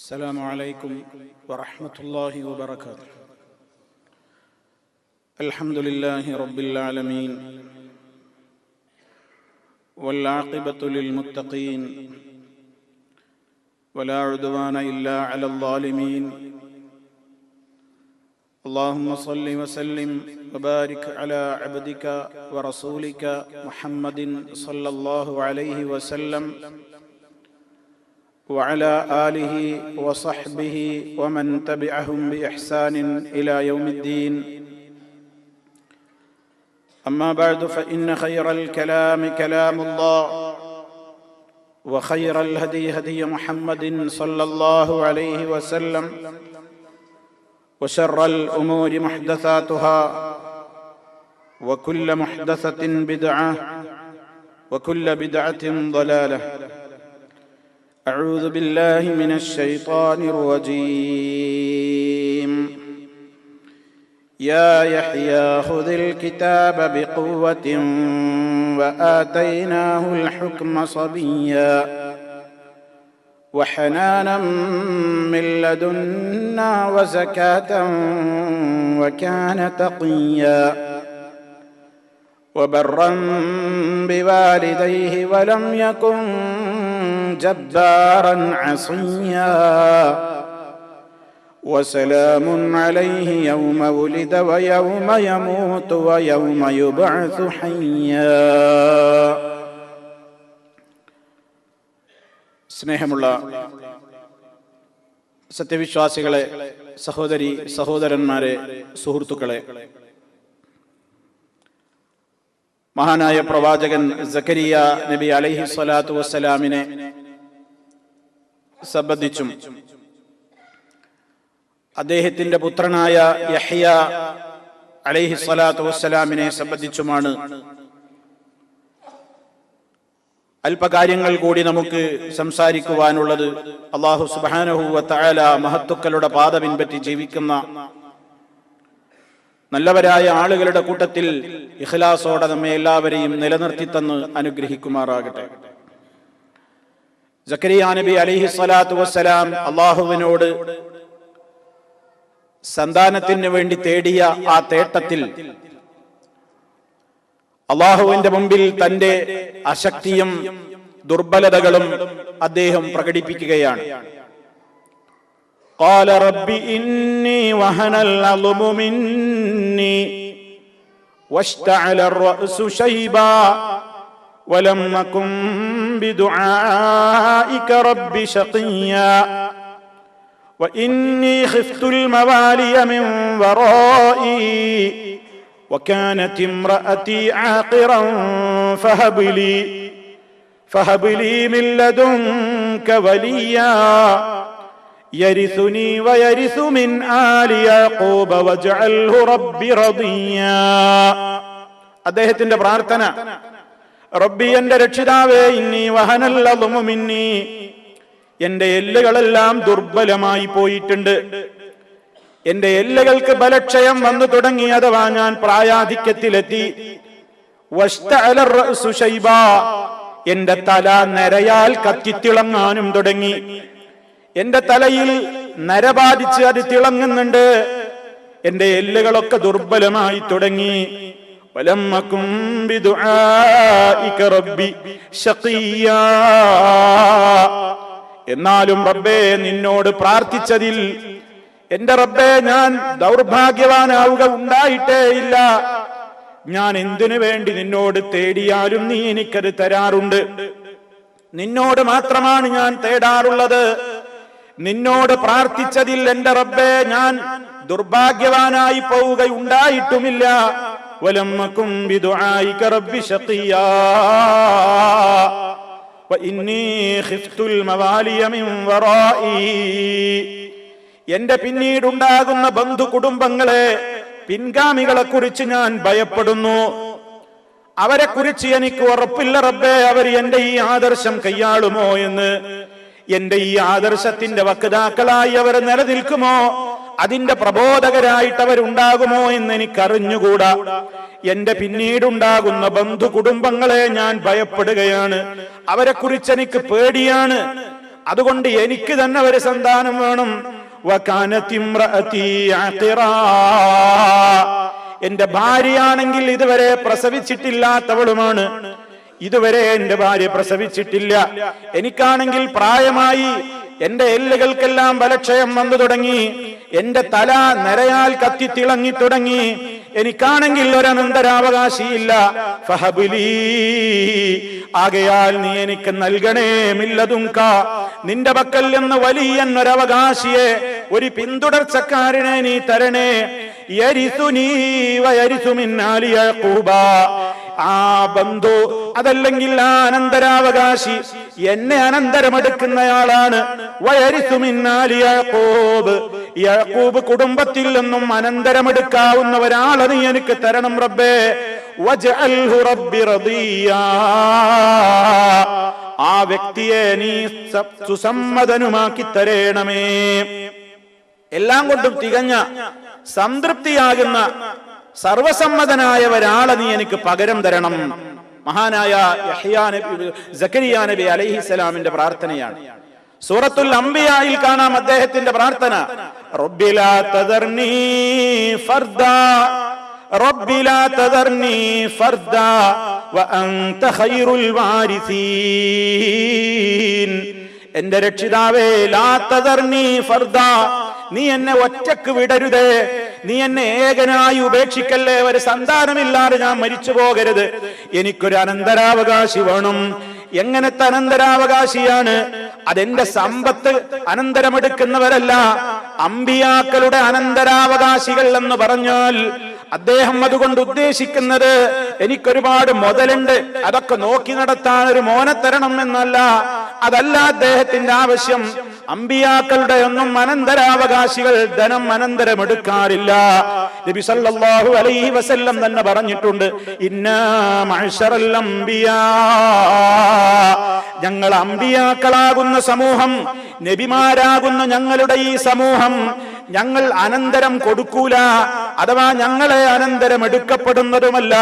السلام عليكم ورحمة الله وبركاته. الحمد لله رب العالمين والعاقبة للمتقين ولا عدوان إلا على الظالمين. اللهم صل وسلم وبارك على عبدك ورسولك محمد صلى الله عليه وسلم وعلى آله وصحبه ومن تبعهم بإحسان إلى يوم الدين. أما بعد فإن خير الكلام كلام الله وخير الهدي هدي محمد صلى الله عليه وسلم وشر الأمور محدثاتها وكل محدثة بدعة وكل بدعة ضلالة. أعوذ بالله من الشيطان الرجيم. يا يحيى خذ الكتاب بقوة وآتيناه الحكم صبيا وحنانا من لدنا وزكاة وكان تقيا وبرا بوالديه ولم يكن جبارا عصيا وسلام عليه يوم ولد ويوم يموت ويوم يبعث حيا. സ്നേഹമുള്ള സത്യവിശ്വാസികളെ, സഹോദരി സഹോദരന്മാരെ, സുഹൃത്തുക്കളെ, മഹാനായ പ്രവാചകൻ സക്കരിയ നബി അലൈഹി സ്വലാത്തു വസ്സലാമിനെ സംബന്ധിച്ചും അദ്ദേഹത്തിന്റെ പുത്രനായ യഹ്യ അലൈഹി സ്വലാത്തു വസ്സലാമിനെ സംബന്ധിച്ചുമാണ് അല്പകാര്യങ്ങൾ കൂടി നമുക്ക് സംസാരിക്കുവാനുള്ളത്. അല്ലാഹു സുബ്ഹാനഹു വ തആല മഹത്തുക്കളുടെ പാത പിൻപറ്റി ജീവിക്കുന്ന നല്ലവരായ ആളുകളുടെ കൂട്ടത്തിൽ ഇഖ്ലാസോടെ നമ്മെ എല്ലാവരെയും നിലനിർത്തി തന്ന് അനുഗ്രഹിക്കുമാറാകട്ടെ. സക്കരിയ നബി അലൈഹി സ്വലാത്തു വസ്സലാം അല്ലാഹുവിനോട് സന്താനത്തിന് വേണ്ടി തേടിയ ആ തേട്ടത്തിൽ അല്ലാഹുവിന്റെ മുമ്പിൽ തന്റെ അശക്തിയും ദുർബലതകളും അദ്ദേഹം പ്രകടിപ്പിക്കുകയാണ്. قال رب إني وهن العظم مني واشتعل الرأس شيبا ولم أكن بدعائك رب شقيا وإني خفت الموالي من ورائي وكانت امرأتي عاقرا فهب لي من لدنك وليا يرثني ويرث من آل يعقوب واجعله ربي رضيا. അദ്ദേഹത്തിന്റെ പ്രാർത്ഥന, റബ്ബി എന്റെ രക്ഷിതാവേ, ഇന്നി വഹനൽ അദ്മു മിന്നി, എന്റെ എല്ലുകളെല്ലാം ദുർബലമായി പോയിട്ടുണ്ട്, എന്റെ എല്ലുകൾക്ക് ബലക്ഷയം വന്നു തുടങ്ങി, അഥവാ ഞാൻ പ്രായാധിക്യത്തിലെത്തി. വസ്തഅല റഅസു ശൈബാ, എന്റെ തല നരയാൽ കത്തിത്തിളങ്ങാനും തുടങ്ങി, എന്റെ തലയിൽ നര ബാധിച്ച് അത് തിളങ്ങുന്നുണ്ട്, എന്റെ എല്ലുകളൊക്കെ ദുർബലമായി തുടങ്ങി. വലം അകും ബിദുആഇക റബ്ബി ശഖിയാ, എന്നാലും റബ്ബേ നിന്നോട് പ്രാർത്ഥിച്ചതിൽ എന്റെ റബ്ബേ ഞാൻ ദൗർഭാഗ്യവാനാവുക ഉണ്ടായിട്ടേ ഇല്ല. ഞാൻ എന്തിനു വേണ്ടി നിന്നോട് തേടിയാലും നീ എനിക്കത് തരാറുണ്ട്. നിന്നോട് മാത്രമാണ് ഞാൻ തേടാറുള്ളത്. നിന്നോട് പ്രാർത്ഥിച്ചതിൽ എന്റെ റബ്ബേ ഞാൻ ദുർഭാഗ്യവാനായി പോവുകയുണ്ടായിട്ടുമില്ല. വലം അകും ബിദുആഇക റബ്ബി ശഖിയാ വഇന്നീ ഖിഫ്തുൽ മവാലിയ മിൻ വറാഇ, എന്റെ പിന്നീടുണ്ടാകുന്ന ബന്ധു കുടുംബങ്ങളെ, പിൻഗാമികളെ കുറിച്ച് ഞാൻ ഭയപ്പെടുന്നു. അവരെ കുറിച്ച് എനിക്ക് ഉറപ്പില്ല റബ്ബേ, അവർ എന്റെ ഈ ആദർശം കൈയാളുമോ എന്ന്. എന്റെ ഈ ആദർശത്തിന്റെ വക്താക്കളായി അവർ നിലനിൽക്കുമോ, അതിന്റെ പ്രബോധകരായിട്ട് അവരുണ്ടാകുമോ എന്ന് എനിക്കറിഞ്ഞുകൂടാ. എന്റെ പിന്നീടുണ്ടാകുന്ന ബന്ധു കുടുംബങ്ങളെ ഞാൻ ഭയപ്പെടുകയാണ്, അവരെ കുറിച്ച് എനിക്ക് പേടിയാണ്. അതുകൊണ്ട് എനിക്ക് തന്നെ ഒരു സന്താനം വേണം. വകാനത് ഇംറഅതി അഖിറാ, എന്റെ ഭാര്യയാണെങ്കിൽ ഇതുവരെ പ്രസവിച്ചിട്ടില്ലാത്തവളുമാണ്. ഇതുവരെ എന്റെ ഭാര്യ പ്രസവിച്ചിട്ടില്ല. എനിക്കാണെങ്കിൽ പ്രായമായി, എന്റെ എല്ലുകൾക്കെല്ലാം ബലക്ഷയം വന്നു തുടങ്ങി, എന്റെ തല നരയാൽ കത്തിത്തിളങ്ങി തുടങ്ങി. എനിക്കാണെങ്കിൽ ഒരനന്തരാവകാശിയില്ല. ഫഹബിലീ, ആകയാൽ നീ എനിക്ക് നൽകണേ, മില്ലതുങ്ക, നിന്റെ പക്കൽ നിന്ന് വലിയൊരവകാശിയെ, ഒരു പിന്തുടർച്ചക്കാരനെ നീ തരണേ. യരിസുനീ വയരിസു മിൻ ആലി യഅഖൂബ, ആ ബന്ധു അതല്ലെങ്കിൽ ആ അനന്തരാവകാശി എന്നെ അനന്തരമെടുക്കുന്നയാളാണ്. വയരിസു മിൻ ആലി യഅഖൂബ്, യഅഖൂബ് കുടുംബത്തിൽ നിന്നും അനന്തരമെടുക്കാവുന്ന ഒരാളെ നീ എനിക്ക് തരണം റബ്ബേ. വജ്അൽഹു റബ്ബി റദിയാ, ആ വ്യക്തിയെ നീ സുസമ്മതനുമാക്കി തരേണമേ. എല്ലാം കൊണ്ടും തികഞ്ഞ സംതൃപ്തിയാകുന്ന സർവസമ്മതനായ ഒരാളെ നീ എനിക്ക് പകരം തരണം. മഹാനായ സക്കരിയ നബി അലൈഹിസ്സലാമിന്റെ പ്രാർത്ഥനയാണ്. സൂറത്തുൽ അംബിയായിൽ കാണാം അദ്ദേഹത്തിന്റെ പ്രാർത്ഥന. റബ്ബി ലാ തദർനീ ഫർദാ, റബ്ബി ലാ തദർനീ ഫർദാ വഅൻത ഖൈറുൽ വാരിസീൻ. എന്റെ രക്ഷിതാവേ, ലാ തദർനീ ഫർദാ, നീ എന്നെ ഒറ്റക്ക് വിടരുതേ, നീ എന്നെ ഏകനായി ഉപേക്ഷിക്കല്ലേ. ഒരു സന്താനമില്ലാതെ ഞാൻ മരിച്ചു പോകരുത്. എനിക്കൊരു അനന്തരാവകാശി വേണം. എങ്ങനത്തെ അനന്തരാവകാശിയാണ്? അതെന്റെ സമ്പത്ത് അനന്തരമെടുക്കുന്നവരല്ല. അമ്പിയാക്കളുടെ അനന്തരാവകാശികൾ എന്ന് പറഞ്ഞാൽ അദ്ദേഹം അതുകൊണ്ട് ഉദ്ദേശിക്കുന്നത് എനിക്കൊരുപാട് മുതലുണ്ട്, അതൊക്കെ നോക്കി നടത്താൻ ഒരു മോനെ തരണം എന്നല്ല. അതല്ല അദ്ദേഹത്തിന്റെ ആവശ്യം. അമ്പിയാക്കളുടെ ഒന്നും അനന്തരാവകാശികൾ ധനം അനന്തരമെടുക്കാറില്ല. നബി സല്ലല്ലാഹു അലൈഹി വസല്ലം തന്നെ പറഞ്ഞിട്ടുണ്ട്, ഇന്നാ മഅ്ശറൽ അംബിയാ, ഞങ്ങൾ അമ്പിയാക്കളാകുന്ന സമൂഹം, നബിമാരാകുന്ന ഞങ്ങളുടെ ഈ സമൂഹം, ഞങ്ങൾ അനന്തരം കൊടുക്കൂല, അഥവാ ഞങ്ങളെ അനന്തരം എടുക്കപ്പെടുന്നതുമല്ല.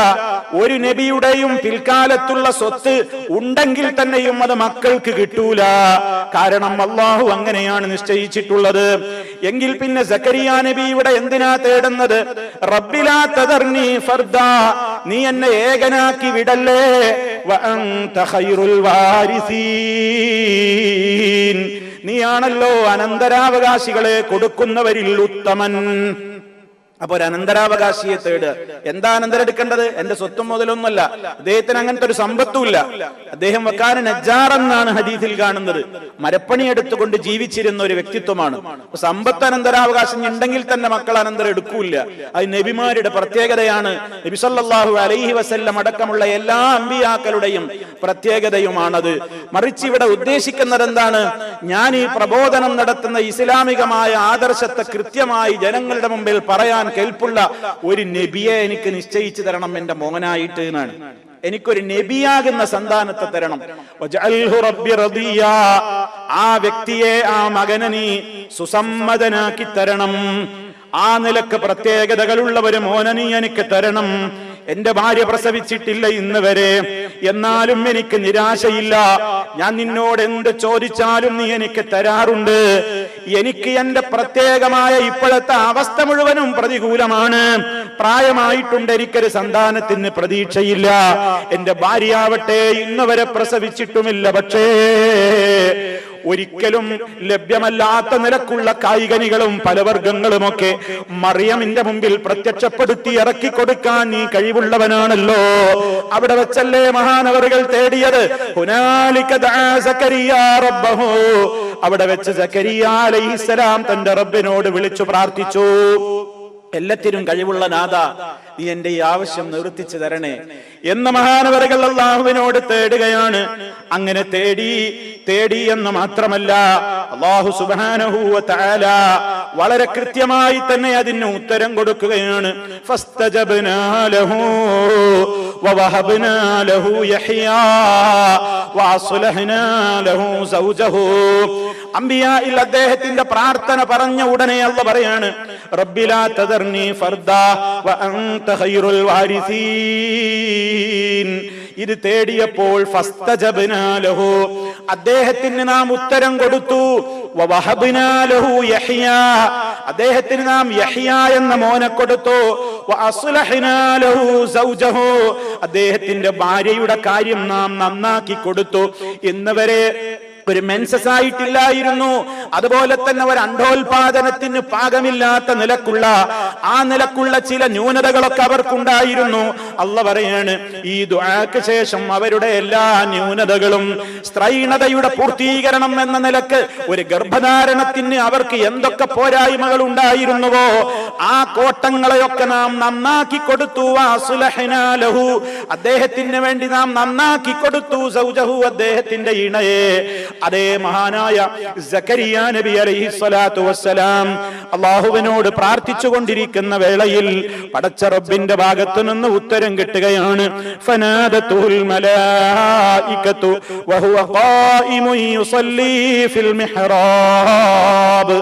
ഒരു നബിയുടെയും പിൽക്കാലത്തുള്ള സ്വത്ത് ഉണ്ടെങ്കിൽ തന്നെയും അത് മക്കൾക്ക് കിട്ടൂല. കാരണം അല്ലാഹു അങ്ങനെയാണ് നിശ്ചയിച്ചിട്ടുള്ളത്. എങ്കിൽ പിന്നെ സക്കരിയ നബിയുടെ എന്തിനാ തേടുന്നത്? റബ്ബി ലാ തദർനീ ഫർദാ, നീ എന്നെ ഏകനാക്കി വിടല്ലേ. വഅൻത ഖൈറുൽ വാരിസീൻ, നീയാണല്ലോ അനന്തരാവകാശികളെ കൊടുക്കുന്നവരിൽ ഉത്തമൻ. അപ്പൊ ഒരു അനന്തരാവകാശിയെ തേട്. എന്താ അനന്തരം എടുക്കേണ്ടത്? എന്റെ സ്വത്തും മുതലൊന്നുമല്ല. അദ്ദേഹത്തിന് അങ്ങനത്തെ ഒരു സമ്പത്തുമില്ല. അദ്ദേഹം വക്കാന നജ്ജാർ എന്നാണ് ഹദീസിൽ കാണുന്നത്. മരപ്പണി എടുത്തുകൊണ്ട് ജീവിച്ചിരുന്ന ഒരു വ്യക്തിത്വമാണ്. സമ്പത്ത് അനന്തരാവകാശം ഉണ്ടെങ്കിൽ തന്നെ മക്കൾ അനന്തരം എടുക്കൂല. അത് നബിമാരുടെ പ്രത്യേകതയാണ്. നബി സല്ലല്ലാഹു അലൈഹി വസല്ലം അടക്കമുള്ള എല്ലാ അമ്പിയാക്കളുടെയും പ്രത്യേകതയുമാണത്. മറിച്ച് ഇവിടെ ഉദ്ദേശിക്കുന്നത് എന്താണ്? ഞാൻ ഈ പ്രബോധനം നടത്തുന്ന ഇസ്ലാമികമായ ആദർശത്തെ കൃത്യമായി ജനങ്ങളുടെ മുമ്പിൽ പറയാൻ കേൾപ്പുള്ള ഒരു നബിയെ എനിക്ക് നിശ്ചയിച്ചു തരണം എന്റെ മോനായിട്ട് എന്നാണ്. എനിക്കൊരു നബിയാകുന്ന സന്താനത്തെ തരണം. വജഅൽഹു റബ്ബി റദിയാ, ആ വ്യക്തിയെ, ആ മകനെ നീ സുസമ്മതനാക്കി തരണം. ആ നിലക്ക് പ്രത്യേകതകളുള്ള ഒരു മോനെ നീ എനിക്ക് തരണം. എന്റെ ഭാര്യ പ്രസവിച്ചിട്ടില്ല ഇന്ന് വരെ, എന്നാലും എനിക്ക് നിരാശയില്ല. ഞാൻ നിന്നോട് എന്ത് ചോദിച്ചാലും നീ എനിക്ക് തരാറുണ്ട്. എനിക്ക് എന്റെ പ്രത്യേകമായ ഇപ്പോഴത്തെ അവസ്ഥ മുഴുവനും പ്രതികൂലമാണ്. പ്രായമായിട്ടുണ്ട്, എനിക്കൊരു സന്താനത്തിന് പ്രതീക്ഷയില്ല. എന്റെ ഭാര്യയാവട്ടെ ഇന്ന് വരെ പ്രസവിച്ചിട്ടുമില്ല. പക്ഷേ ഒരിക്കലും ലഭ്യമല്ലാത്ത നിലക്കുള്ള കായികനികളും പലവർഗങ്ങളുമൊക്കെ മറിയമിന്റെ മുമ്പിൽ പ്രത്യക്ഷപ്പെടുത്തി ഇറക്കി കൊടുക്കാൻ നീ കഴിവുള്ളവനാണല്ലോ. അവിടെ വെച്ചല്ലേ മഹാനവറുകൾ തേടിയത്. ഹുനാലിക ദഅ സക്കരിയ റബ്ബഹു, അവിടെ വെച്ച് സക്കരിയ അലൈഹിസ്സലാം തന്റെ റബ്ബിനോട് വിളിച്ചു പ്രാർത്ഥിച്ചു, എല്ലാത്തിനും കഴിവുള്ള നാഥ, നീ എന്റെ ഈ ആവശ്യം നിവർത്തിച്ചു തരണേ എന്ന് മഹാനവറുകൾ അല്ലാഹുവിനോട് തേടുകയാണ്. അങ്ങനെ തേടി എന്ന് മാത്രമല്ല, അല്ലാഹു സുബ്ഹാനഹു വ തആല വളരെ കൃത്യമായി തന്നെ അതിന് ഉത്തരം കൊടുക്കുകയാണ്. ഫസ്തജബ്നാ ലഹു വവഹബ്നാ ലഹു യഹ്യാ വഅസ്ലഹ്നാ ലഹു സൗജഹു. അംബിയായിൽ അദ്ദേഹത്തിന്റെ പ്രാർത്ഥന പറഞ്ഞ ഉടനെ അല്ലാഹു പറയാണ്, റബ്ബി ലാ തദർനി ഫർദാ വഅൻത ഖൈറുൽ വാരിസീൻ, ഇത് തേടിയപ്പോൾ ഫസ്തജബ്നാ ലഹു, അദ്ദേഹത്തിന് നാം ഉത്തരം കൊടുത്തു. വവഹബ്നാ ലഹു യഹ്യാ, അദ്ദേഹത്തിന് നാം യഹ്യാ എന്ന മോനെ കൊടുത്തു. വഅസ്ലഹ്നാ ലഹു സൗജഹു, അദ്ദേഹത്തിന്റെ ഭാര്യയുടെ കാര്യം നാം നന്നാക്കി കൊടുത്തു. ഇന്നുവരെ ഒരു മെൻസസ് ആയിട്ടില്ലായിരുന്നു, അതുപോലെ തന്നെ ഒരു അണ്ഡോൽപാദനത്തിന് പാകമില്ലാത്ത നിലക്കുള്ള ചില ന്യൂനതകളൊക്കെ അവർക്കുണ്ടായിരുന്നു. അല്ലാഹ് പറയാണ്, ഈ ദുആക്ക് ശേഷം അവരുടെ എല്ലാ ന്യൂനതകളും സ്ത്രൈണതയുടെ പൂർത്തീകരണം എന്ന നിലക്ക് ഒരു ഗർഭധാരണത്തിന് അവർക്ക് എന്തൊക്കെ പോരായ്മകൾ ഉണ്ടായിരുന്നുവോ ആ കോട്ടങ്ങളെയൊക്കെ നാം നന്നാക്കി കൊടുത്തു. വഅസ്ലഹ്നാ ലഹു, അദ്ദേഹത്തിന് വേണ്ടി നാം നന്നാക്കി കൊടുത്തു. സൗജഹു, അദ്ദേഹത്തിന്റെ ഇണയെ. അതേ മഹാനായ സക്കരിയ നബി അലൈഹി സ്വലാത്തു വസ്സലാം അല്ലാഹുവിനോട് പ്രാർത്ഥിച്ചു കൊണ്ടിരിക്കുന്ന വേളയിൽ പടച്ച റബ്ബിന്റെ ഭാഗത്തു നിന്ന് ഉത്തരം കിട്ടുകയാണ്. ഫനാദതുൽ മലായികതു വഹുവ ഖായിമുൻ യുസല്ലി ഫിൽ മിഹ്റാബ്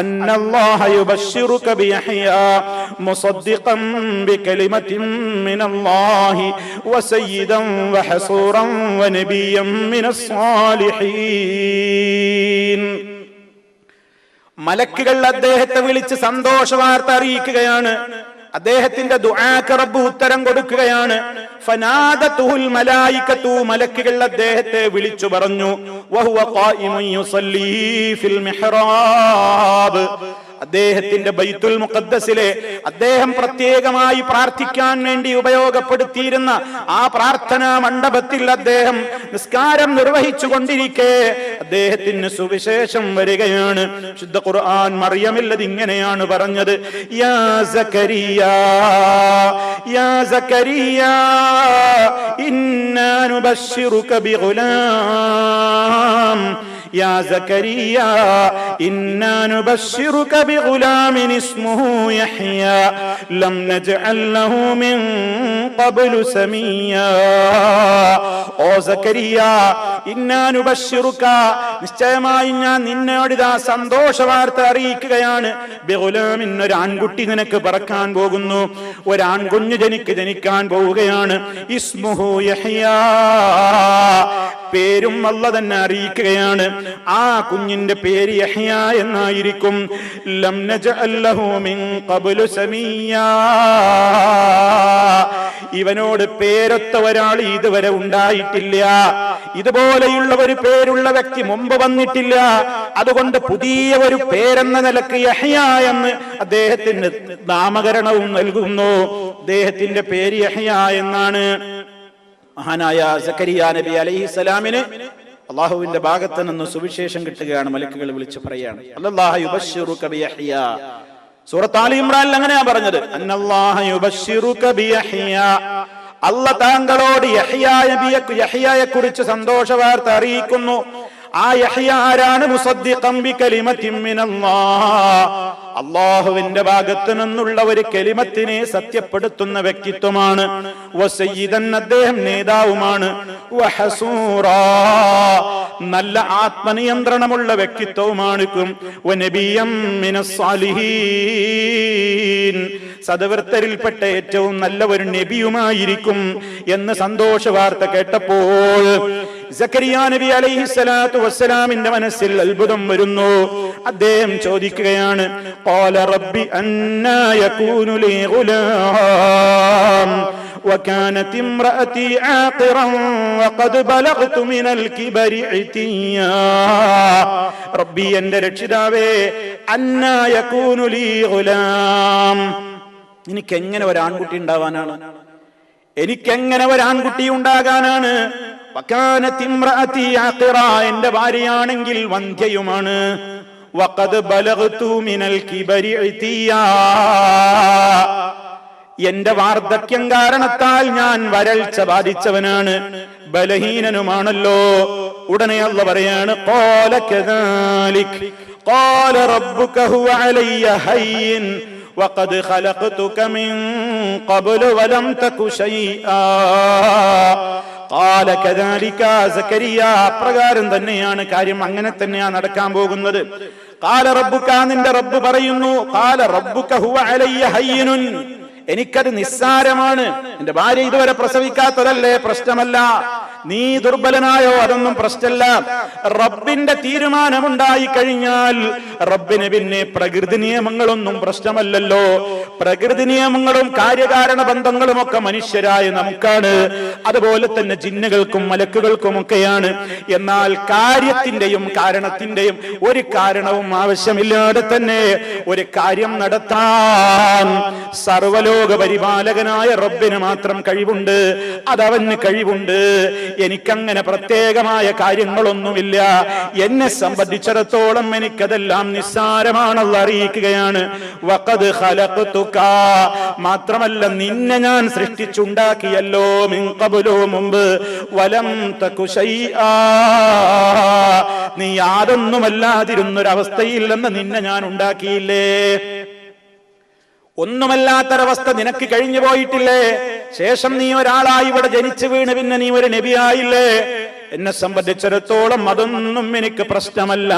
അന്നല്ലാഹ യുബശ്ശിറുക ബിയഹ്യാ മുസദ്ദിഖൻ ബികലിമത്തിൻ മിനല്ലാഹി വസയ്യിദൻ വഹസൂറൻ വനബിയ്യൻ മിനസ് സ്വാലിഹീൻ. മലക്കുകൾ അദ്ദേഹത്തെ വിളിച്ച് സന്തോഷ വാർത്ത അറിയിക്കുകയാണ്. അദ്ദേഹത്തിന്റെ ദുആക്ക് റബ്ബ് ഉത്തരം കൊടുക്കുകയാണ്. ഫനാദതുൽ മലായികതു, മലക്കുകൾ അദ്ദേഹത്തെ വിളിച്ചു പറഞ്ഞു. വഹുവ ഖായിമുൻ യുസല്ലി ഫിൽ മിഹ്റാബ്, അദ്ദേഹത്തിന്റെ ബൈത്തുൽ മുഖദ്ദസിലെ അദ്ദേഹം പ്രത്യേകമായി പ്രാർത്ഥിക്കാൻ വേണ്ടി ഉപയോഗപ്പെടുത്തിയിരുന്ന ആ പ്രാർത്ഥനാ മണ്ഡപത്തിൽ അദ്ദേഹം നിസ്കാരം നിർവഹിച്ചു കൊണ്ടിരിക്കെ അദ്ദേഹത്തിന് സുവിശേഷം വരികയാണ്. ശുദ്ധ ഖുർആൻ മറിയമിൽ ഇങ്ങനെയാണ് പറഞ്ഞത്, യാ സക്കരിയാ യാ സക്കരിയാ ഇന്നാ നുബശ്ശിറുക ബിഗുലാം യാ സക്കരിയ ഇന്നാ നുബശ്ശിറുക ബിഗുലാമിൻ ഇസ്മുഹു യഹ്യാ ലം നജ്അൽ ലഹു മിൻ ഖബ്ലു സമീയാ. ഓ സക്കരിയ, ഇന്നാ നുബശ്ശിറുക, നിശ്ചയമായി ഞാൻ നിന്നോട് ഇതാ സന്തോഷ വാർത്ത അറിയിക്കുകയാണ്. ബിഗുലാമിൻ, ഒരു ആൺകുട്ടി നിനക്ക് പിറക്കാൻ പോകുന്നു, ഒരു ആൺകുഞ്ഞ് ജനിക്കാൻ പോവുകയാണ്. ഇസ്മുഹു യഹ്യാ, പേരും അല്ലാഹ് തന്നെ അറിയിക്കുകയാണ്. ആ കുഞ്ഞിന്റെ പേര് യഹ്യാ എന്നായിരിക്കും. ലം നജ്അൽ ലഹു മിൻ ഖബ്ലു സമീയാ, ഇവനോട് പേരൊത്ത ഒരാൾ ഇതുവരെ ഉണ്ടായിട്ടില്ല. ഇതുപോലെയുള്ള ഒരു പേരുള്ള വ്യക്തി മുമ്പ് വന്നിട്ടില്ല. അതുകൊണ്ട് പുതിയ ഒരു പേരെന്ന നിലക്ക് യഹ്യാ എന്ന് അദ്ദേഹത്തിന് നാമകരണവും നൽകുന്നു. അദ്ദേഹത്തിന്റെ പേര് യഹ്യാ എന്നാണ്. മഹാനായ സക്കരിയ നബി അലൈഹിസ്സലാമിന് അല്ലാഹുവിന്റെ ഭാഗത്ത് നിന്ന് സുവിശേഷം കിട്ടുകയാണ്. മലക്കുകൾ വിളിച്ചു പറയാണ്, അല്ലാഹു യുബശ്ശിറുക ബിയഹ്യാ. സൂറത്ത് ആലി ഇംറാനിൽ അങ്ങനെയാ പറഞ്ഞത്, അന്നല്ലാഹ യുബശ്ശിറുക ബിയഹ്യാ, അല്ലാഹ് താങ്കളോട് യഹ്യായെ കുറിച്ച് സന്തോഷ വാർത്ത അറിയിക്കുന്നു. ആ യഹ്യ ആരാണ്? മുസദ്ദിഖൻ ബികലിമത്തിൻ മിനല്ലാഹ്, അല്ലാഹുവിന്റെ ഭാഗത്തു നിന്നുള്ള ഒരു കലിമത്തിനെ സത്യപ്പെടുത്തുന്ന വ്യക്തിത്വമാണ്. വസയ്യിദൻ, അദ്ദേഹം നേതാവുമാണ്. വഹസൂറാ, നല്ല ആത്മനിയന്ത്രണമുള്ള വ്യക്തിത്വവുമാണ്. വനബിയ്യൻ മിനസ് സ്വാലിഹീൻ, സദവൃത്തരിൽപ്പെട്ട ഏറ്റവും നല്ല ഒരു നബിയുമായിരിക്കും എന്ന് സന്തോഷ വാർത്ത കേട്ടപ്പോൾ സക്കരിയ നബി അലൈഹിസ്സലാത്തു വസ്സലാമിന്റെ മനസ്സിൽ അത്ഭുതം വരുന്നു. അദ്ദേഹം ചോദിക്കുകയാണ്, ഖാല റബ്ബി അന്നാ യകൂനു ലീ ഗുലാം وكانت امرأتي عاقرا وقد بلغت من الكبر عتيا. ربي എന്റെ രക്ഷിതാവേ, അന്നാ യകൂനു ലീ ഗുലാം, എനിക്കെങ്ങനെ ഒരു ആൺകുട്ടി ഉണ്ടാവാനാണ്? എനിക്കെങ്ങനെ ഒരു ആൺകുട്ടി ഉണ്ടാകാനാണ്? വകാനത് ഇംറഅതി ആഖിറ, എന്റെ ഭാര്യയാണെങ്കിൽ വന്ധ്യയുമാണ്. വഖദ് ബലഗ്തു മിനൽ കിബരി ഇതിയാ, എന്റെ വാർദ്ധക്യം കാരണത്താൽ ഞാൻ വരൾച്ച ബാധിച്ചവനാണ്, ബലഹീനനുമാണല്ലോ. ഉടനെ അല്ലാഹ് പറയാണ്, ഖാല കദാലിക് ഖാല റബ്ബുക ഹുവ അലയ്യ ഹയ്യിൻ വഖദ് ഖലഖതുക മിൻ ഖബ്ലു വലം തകു ശൈആ. ഖാല കദാലിക, സക്കരിയ, അപ്രകാരം തന്നെയാണ് കാര്യം, അങ്ങനെ തന്നെയാണ് നടക്കാൻ പോകുന്നത്. ഖാല റബ്ബുക, നിന്റെ റബ്ബ് പറയുന്നു, ഖാല റബ്ബുക ഹുവ അലയ്യ ഹയ്യിനുൻ, എനിക്കത് നിസ്സാരമാണ്. എന്റെ ഭാര്യ ഇതുവരെ പ്രസവിക്കാത്തതല്ലേ, പ്രശ്നമല്ല. നീ ദുർബലനായോ, അതൊന്നും പ്രശ്നമല്ല. റബ്ബിന്റെ തീരുമാനമുണ്ടായി കഴിഞ്ഞാൽ റബ്ബിന് പിന്നെ പ്രകൃതി നിയമങ്ങളൊന്നും പ്രശ്നമല്ലല്ലോ. പ്രകൃതി നിയമങ്ങളും കാര്യകാരണ ബന്ധങ്ങളും ഒക്കെ മനുഷ്യരായ നമുക്കാണ്, അതുപോലെ തന്നെ ജിന്നുകൾക്കും മലക്കുകൾക്കും ഒക്കെയാണ്. എന്നാൽ കാര്യത്തിന്റെയും കാരണത്തിന്റെയും ഒരു കാരണവും ആവശ്യമില്ലാതെ തന്നെ ഒരു കാര്യം നടത്താൻ സർവലോക പരിപാലകനായ റബ്ബിന് മാത്രം കഴിവുണ്ട്. അതവന് കഴിവുണ്ട്. എനിക്കങ്ങനെ പ്രത്യേകമായ കാര്യങ്ങളൊന്നുമില്ല. എന്നെ സംബന്ധിച്ചിടത്തോളം എനിക്കതെല്ലാം നിസ്സാരമാണെന്ന് അറിയിക്കുകയാണ്. വഖദ് ഖലഖ്തുക, മാത്രമല്ല നിന്നെ ഞാൻ സൃഷ്ടിച്ചുണ്ടാക്കിയല്ലോ, മിൻ ഖബ്ലു, മുമ്പ്, വലം തകു ശൈആ, നീ യാതൊന്നുമല്ലാതിരുന്നൊരവസ്ഥയിൽ നിന്ന് നിന്നെ ഞാൻ ഉണ്ടാക്കിയില്ലേ. ഒന്നുമല്ലാത്തൊരവസ്ഥ നിനക്ക് കഴിഞ്ഞു പോയിട്ടില്ലേ? ശേഷം നീ ഒരാളായി ഇവിടെ ജനിച്ചു വീണ് പിന്നെ നീ ഒരു നബിയായില്ലേ? എന്നെ സംബന്ധിച്ചിടത്തോളം അതൊന്നും എനിക്ക് പ്രശ്നമല്ല.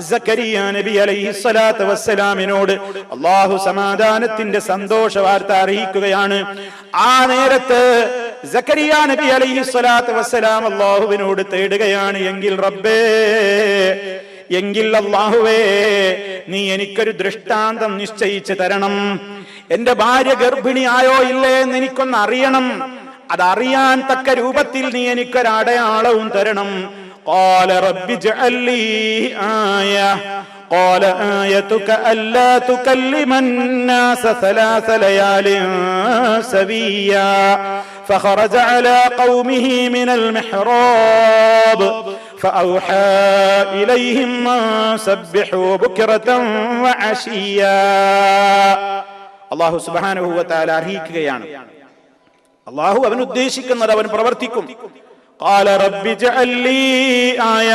സക്കരിയ നബി അലൈഹിസ്സലാത്തു വസ്സലാമിനോട് അല്ലാഹു സമാധാനത്തിന്റെ സന്തോഷ വാർത്ത അറിയിക്കുകയാണ്. ആ നേരത്ത് സക്കരിയ നബി അലൈഹിസ്സലാത്തു വസ്സലാം അല്ലാഹുവിനോട് തേടുകയാണ്, എങ്കിൽ റബ്ബേ, എങ്കിൽ അല്ലാഹുവേ, നീ എനിക്കൊരു ദൃഷ്ടാന്തം നിശ്ചയിച്ചു തരണം. എന്റെ ഭാര്യ ഗർഭിണിയായോ ഇല്ലേ എന്ന് എനിക്കൊന്ന് അറിയണം. അതറിയാൻ തക്ക രൂപത്തിൽ നീ എനിക്കൊരടയാളവും തരണം. ഖാല റബ്ബി ജഅൽ ലീ ആയ, ഖാല ആയതുക അല്ലാ തുകല്ലിമൻ നാസ സലാസ ലയാലിൻ സവിയ്യാ فخرج على قومه من المحراب فأوحى إليهم أن سبحوا بكرة وعشيا. അല്ലാഹു സുബ്ഹാനഹു വ തആല അറിയിക്കുകയാണ്, അല്ലാഹു അവൻ ഉദ്ദേശിക്കുന്നത് അവൻ പ്രവർത്തിക്കും. ഖാല റബ്ബി ജഅൽ ലീ ആയ,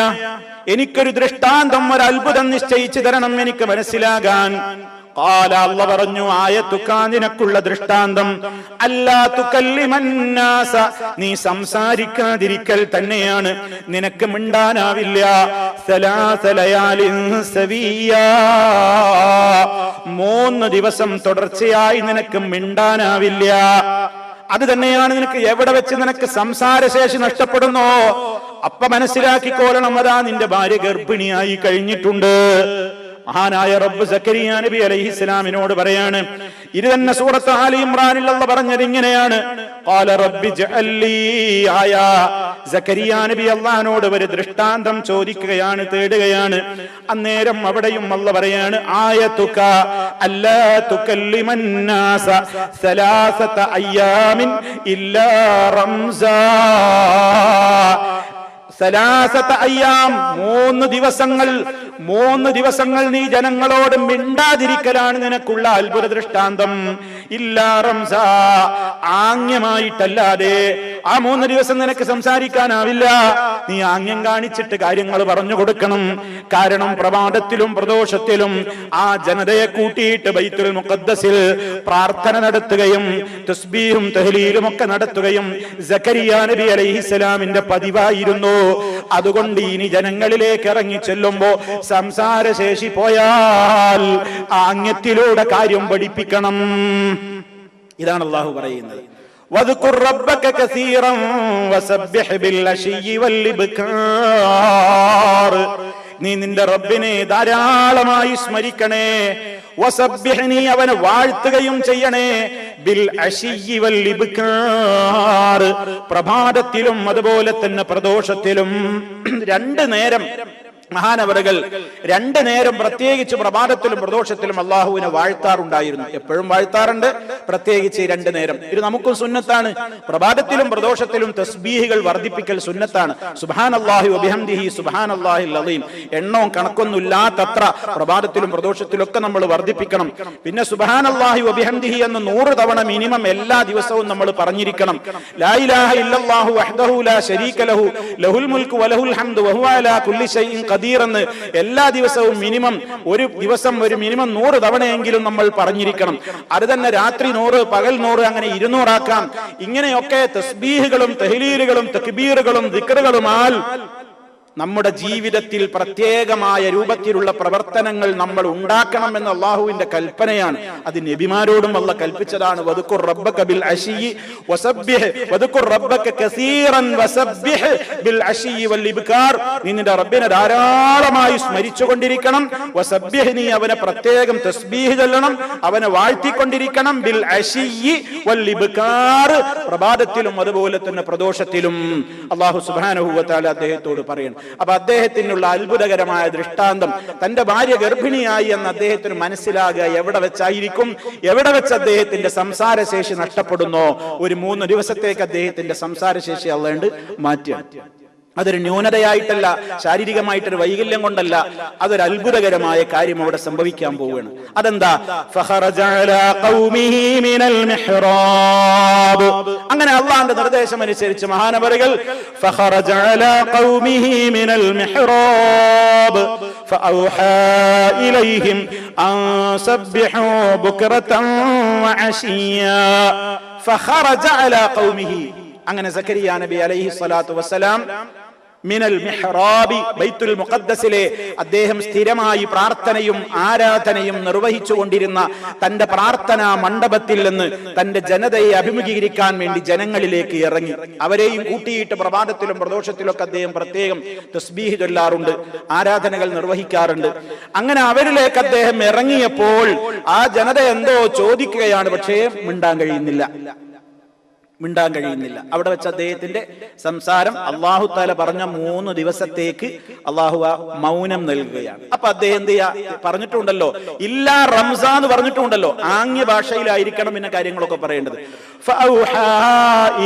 എനിക്കൊരു ദൃഷ്ടാന്തം, ഒരു അത്ഭുതം നിശ്ചയിച്ചു തരണം എനിക്ക് മനസ്സിലാകാൻ. ഖാല, അല്ലാഹു പറഞ്ഞു, ആയതുക, നിനക്കുള്ള ദൃഷ്ടാന്തം, അല്ലാ തുകല്ലിമൻ നാസ, നീ സംസാരിക്കാതിരിക്കൽ തന്നെയാണ്. നിനക്ക് മിണ്ടാനാവില്ല. സലാസ ലയാലിൻ സവിയ്യാ, 3 ദിവസം തുടർച്ചയായി നിനക്ക് മിണ്ടാനാവില്ല. അത് തന്നെയാണ് നിനക്ക് എവിടെ വെച്ച് നിനക്ക് സംസാരശേഷി നഷ്ടപ്പെടുന്നോ അപ്പ മനസ്സിലാക്കിക്കോളണം, അതാ നിന്റെ ഭാര്യ ഗർഭിണിയായി കഴിഞ്ഞിട്ടുണ്ട്. മഹാനായ റബ്ബ് സക്കരിയ നബി അലൈഹിസ്സലാമിനോട് പറയാണ്, ഇത് തന്നെ സൂറത്ത് ആലി ഇമ്രാനിൽ അല്ലാഹു പറഞ്ഞത് ഇങ്ങനെയാണ്, ഖാല റബ്ബി ജഅൽ ലീ ആയ. സക്കരിയ നബി അല്ലാഹുവിനോട് ഒരു ദൃഷ്ടാന്തം ചോദിക്കുകയാണ്, തേടുകയാണ്. അന്നേരം അവിടെയും അല്ലാഹു പറയാണ്, ആയതുക അല്ലാ തുകല്ലിമൻ നാസ സലാസത അയ്യാമിൻ ഇല്ലാ റംസാ. സലാസത അയ്യാം, 3 ദിവസങ്ങൾ നീ ജനങ്ങളോട് മിണ്ടാതിരിക്കലാണ് നിനക്കുള്ള അത്ഭുത ദൃഷ്ടാന്തം. ഇല്ലാ റംസാ, ആംഗ്യമായിട്ടല്ലാതെ. ആ 3 ദിവസം നിനക്ക് സംസാരിക്കാനാവില്ല. നീ ആംഗ്യം കാണിച്ചിട്ട് കാര്യങ്ങൾ പറഞ്ഞു കൊടുക്കണം. കാരണം പ്രഭാതത്തിലും പ്രദോഷത്തിലും ആ ജനതയെ കൂട്ടിയിട്ട് ബൈത്തുൽ മുഖദ്ദസിൽ പ്രാർത്ഥന നടത്തുകയും തസ്ബീഹും തഹ്ലീലും ഒക്കെ നടത്തുകയും സക്കരിയ നബി അലൈഹിസ്സലാമിന്റെ പതിവായിരുന്നു. അതുകൊണ്ട് ഇനി ജനങ്ങളിലേക്ക് ഇറങ്ങി ചെല്ലുമ്പോ സംസാരശേഷി പോയാൽ ആംഗ്യത്തിലൂടെ കാര്യം പഠിപ്പിക്കണം. ഇതാണ് അല്ലാഹു പറയുന്നത്. വദ്കുർ റബ്ബക കസീറൻ വസബ്ബിഹ് ബിൽ അശിയ്യി വൽ ഇബ്കാർ. നീ നിന്റെ റബ്ബിനെ ധാരാളമായി സ്മരിക്കണേ. വസബ്ബിഹ്, നീ അവനെ വാഴ്ത്തുകയും ചെയ്യണേ. ബിൽ അശിയ്യി വൽ ഇബ്കാർ, പ്രഭാതത്തിലും അതുപോലെ തന്നെ പ്രദോഷത്തിലും. 2 നേരം മഹാനവറുകൾ 2 നേരം പ്രത്യേകിച്ച് പ്രഭാതത്തിലും പ്രദോഷത്തിലും അള്ളാഹുവിനെ വാഴ്ത്താറുണ്ടായിരുന്നു. എപ്പോഴും വാഴ്ത്താറുണ്ട്, പ്രത്യേകിച്ച് 2 നേരം. ഇത് നമുക്കും സുന്നത്താണ്. പ്രഭാതത്തിലും പ്രദോഷത്തിലും തസ്ബീഹുകൾ വർദ്ധിപ്പിക്കൽ സുന്നത്താണ്. സുബ്ഹാനല്ലാഹി വബിഹംദിഹി സുബ്ഹാനല്ലാഹിൽ അളീം, എണ്ണവും കണക്കൊന്നുമില്ലാത്തത്ര പ്രഭാതത്തിലും പ്രദോഷത്തിലും ഒക്കെ നമ്മൾ വർദ്ധിപ്പിക്കണം. പിന്നെ സുബ്ഹാനല്ലാഹി വബിഹംദിഹി എന്ന് 100 തവണ മിനിമം എല്ലാ ദിവസവും നമ്മൾ പറഞ്ഞിരിക്കണം. ലാ ഇലാഹ ഇല്ലല്ലാഹു വഹ്ദഹു ലാ ശരീക ലഹു ലഹുൽ മുൽക്കു വലഹുൽ ഹംദു വഹുവ അലാ കുല്ലി ഷൈഇൻ ഖദീർ എന്ന് എല്ലാ ദിവസവും മിനിമം ഒരു ദിവസം ഒരു മിനിമം 100 തവണയെങ്കിലും നമ്മൾ പറഞ്ഞിരിക്കണം. അത് തന്നെ രാത്രി 100, പകൽ 100, അങ്ങനെ 200 ആക്കാം. ഇങ്ങനെയൊക്കെ തസ്ബീഹുകളും തഹ്ലീലുകളും തക്ബീറുകളും ദിക്റുകളുമാൽ നമ്മുടെ ജീവിതത്തിൽ പ്രത്യേകമായ രൂപത്തിലുള്ള പ്രവർത്തനങ്ങൾ നമ്മൾ ഉണ്ടാക്കണമെന്ന് അള്ളാഹുവിന്റെ കൽപ്പനയാണ്. അത് നബിമാരോടും അള്ളാഹ് കൽപ്പിച്ചതാണ്. വദ്കുർ റബ്ബക ബിൽ അശിയി വസബ്ബിഹ് വദ്കുർ റബ്ബക കസീറൻ വസബ്ബിഹ് ബിൽ അശിയി വൽ ഇബ്കാർ. നിന്റെ റബ്ബിനെ ധാരാളമായി സ്മരിച്ചുകൊണ്ടിരിക്കണം. വസബ്ബിഹ്, നീ അവനെ പ്രത്യേകം തസ്ബീഹ് ചൊല്ലണം, അവനെ വാഴ്ത്തിക്കൊണ്ടിരിക്കണം. ബിൽ അശിയി വൽ ഇബ്കാർ, പ്രഭാതത്തിലും അതുപോലെ തന്നെ പ്രദോഷത്തിലും. അല്ലാഹു സുബ്ഹാനഹു വ തആല അദ്ദേഹത്തോട് പറയണം. അപ്പൊ അദ്ദേഹത്തിനുള്ള അത്ഭുതകരമായ ദൃഷ്ടാന്തം, തന്റെ ഭാര്യ ഗർഭിണിയായി എന്ന് അദ്ദേഹത്തിന് മനസ്സിലാകുക എവിടെ വെച്ചായിരിക്കും, എവിടെ വെച്ച് അദ്ദേഹത്തിന്റെ സംസാരശേഷി നഷ്ടപ്പെടുന്നോ, ഒരു 3 ദിവസത്തേക്ക് അദ്ദേഹത്തിന്റെ സംസാരശേഷി അല്ലാണ്ട് മാറ്റുക. അതൊരു ന്യൂനതയായിട്ടല്ല, ശാരീരികമായിട്ടൊരു വൈകല്യം കൊണ്ടല്ല, അതൊരു അത്ഭുതകരമായ കാര്യം അവിടെ സംഭവിക്കാൻ പോവുകയാണ്. അതെന്താ? ഫഖറജ അലാ ഖൗമിഹി മിനൽ മിഹ്റാബ്. അങ്ങനെ അല്ലാഹുവിന്റെ നിർദ്ദേശം അനുസരിച്ച് മഹാനവറുകൾ ഫഖറജ അലാ ഖൗമിഹി മിനൽ മിഹ്റാബ് ഫഔഹാ ഇലൈഹിം അൻ സബ്ബിഹൂ ബുക്റതൻ വഅശിയ്യാ. ഫഖറജ അലാ ഖൗമിഹി, അങ്ങനെ സക്കരിയ നബി അലൈഹി സ്വലാത്തു വസ്സലാം മിനൽ മിഹ്റാബി, ബൈത്തുൽ മുഖദ്ദസിലെ അദ്ദേഹം സ്ഥിരമായി പ്രാർത്ഥനയും ആരാധനയും നിർവഹിച്ചു കൊണ്ടിരുന്ന തന്റെ പ്രാർത്ഥനാ മണ്ഡപത്തിൽ നിന്ന് തന്റെ ജനതയെ അഭിമുഖീകരിക്കാൻ വേണ്ടി ജനങ്ങളിലേക്ക് ഇറങ്ങി. അവരെയും കൂട്ടിയിട്ട് പ്രഭാതത്തിലും പ്രദോഷത്തിലൊക്കെ അദ്ദേഹം പ്രത്യേകം തസ്ബീഹ് ചൊല്ലാറുണ്ട്, ആരാധനകൾ നിർവഹിക്കാറുണ്ട്. അങ്ങനെ അവരിലേക്ക് അദ്ദേഹം ഇറങ്ങിയപ്പോൾ ആ ജനത എന്തോ ചോദിക്കുകയാണ്, പക്ഷേ മിണ്ടാൻ കഴിയുന്നില്ല. അവിടെ വെച്ച് അദ്ദേഹത്തിന്റെ സംസാരം അല്ലാഹു തആല പറഞ്ഞ 3 ദിവസത്തേക്ക് അല്ലാഹു മൗനം നൽകുകയാണ്. അപ്പൊ അദ്ദേഹം എന്ത് ചെയ്യാ പറഞ്ഞിട്ടുണ്ടല്ലോ, ഇല്ലാ റംസാൻ പറഞ്ഞിട്ടുണ്ടല്ലോ, ആംഗ്യ ഭാഷയിലായിരിക്കണം പിന്നെ കാര്യങ്ങളൊക്കെ പറയേണ്ടത്. ഫഔഹാ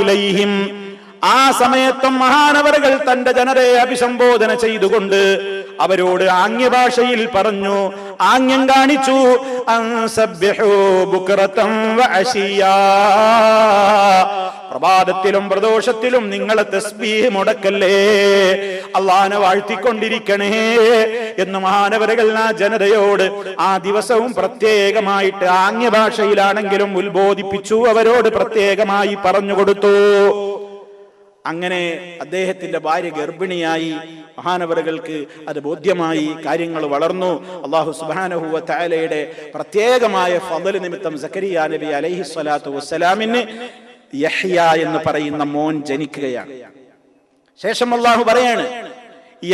ഇലൈഹിം, ആ സമയത്തും മഹാനവറുകൾ തന്റെ ജനതയെ അഭിസംബോധന ചെയ്തുകൊണ്ട് അവരോട് ആംഗ്യഭാഷയിൽ പറഞ്ഞു, ആംഗ്യം കാണിച്ചു. അൻസബ്ബിഹൂ ബുക്റതൻ വഅശിയ്യാ, പ്രഭാതത്തിലും പ്രദോഷത്തിലും നിങ്ങളെ തസ്ബീഹ് മുടക്കല്ലേ, അല്ലാഹനെ വാഴ്ത്തിക്കൊണ്ടിരിക്കണേ എന്ന് മഹാനവറുകൾ ആ ജനതയോട് ആ ദിവസവും പ്രത്യേകമായിട്ട് ആംഗ്യഭാഷയിലാണെങ്കിലും ഉത്ബോധിപ്പിച്ചു, അവരോട് പ്രത്യേകമായി പറഞ്ഞുകൊടുത്തു. അങ്ങനെ അദ്ദേഹത്തിന്റെ ഭാര്യ ഗർഭിണിയായി, മഹാനവറുകൾക്ക് അത് ബോധ്യമായി, കാര്യങ്ങൾ വളർന്നു. അല്ലാഹു സുബ്ഹാനഹു വ തആലയുടെ പ്രത്യേകമായ ഫളൽ നിമിത്തം സക്കരിയ നബി അലൈഹി സ്വലാത്തു വസ്സലാമിന് യഹ്യ എന്ന് പറയുന്ന മോൻ ജനിക്കുകയാണ്. ശേഷം അല്ലാഹു പറയാണ്,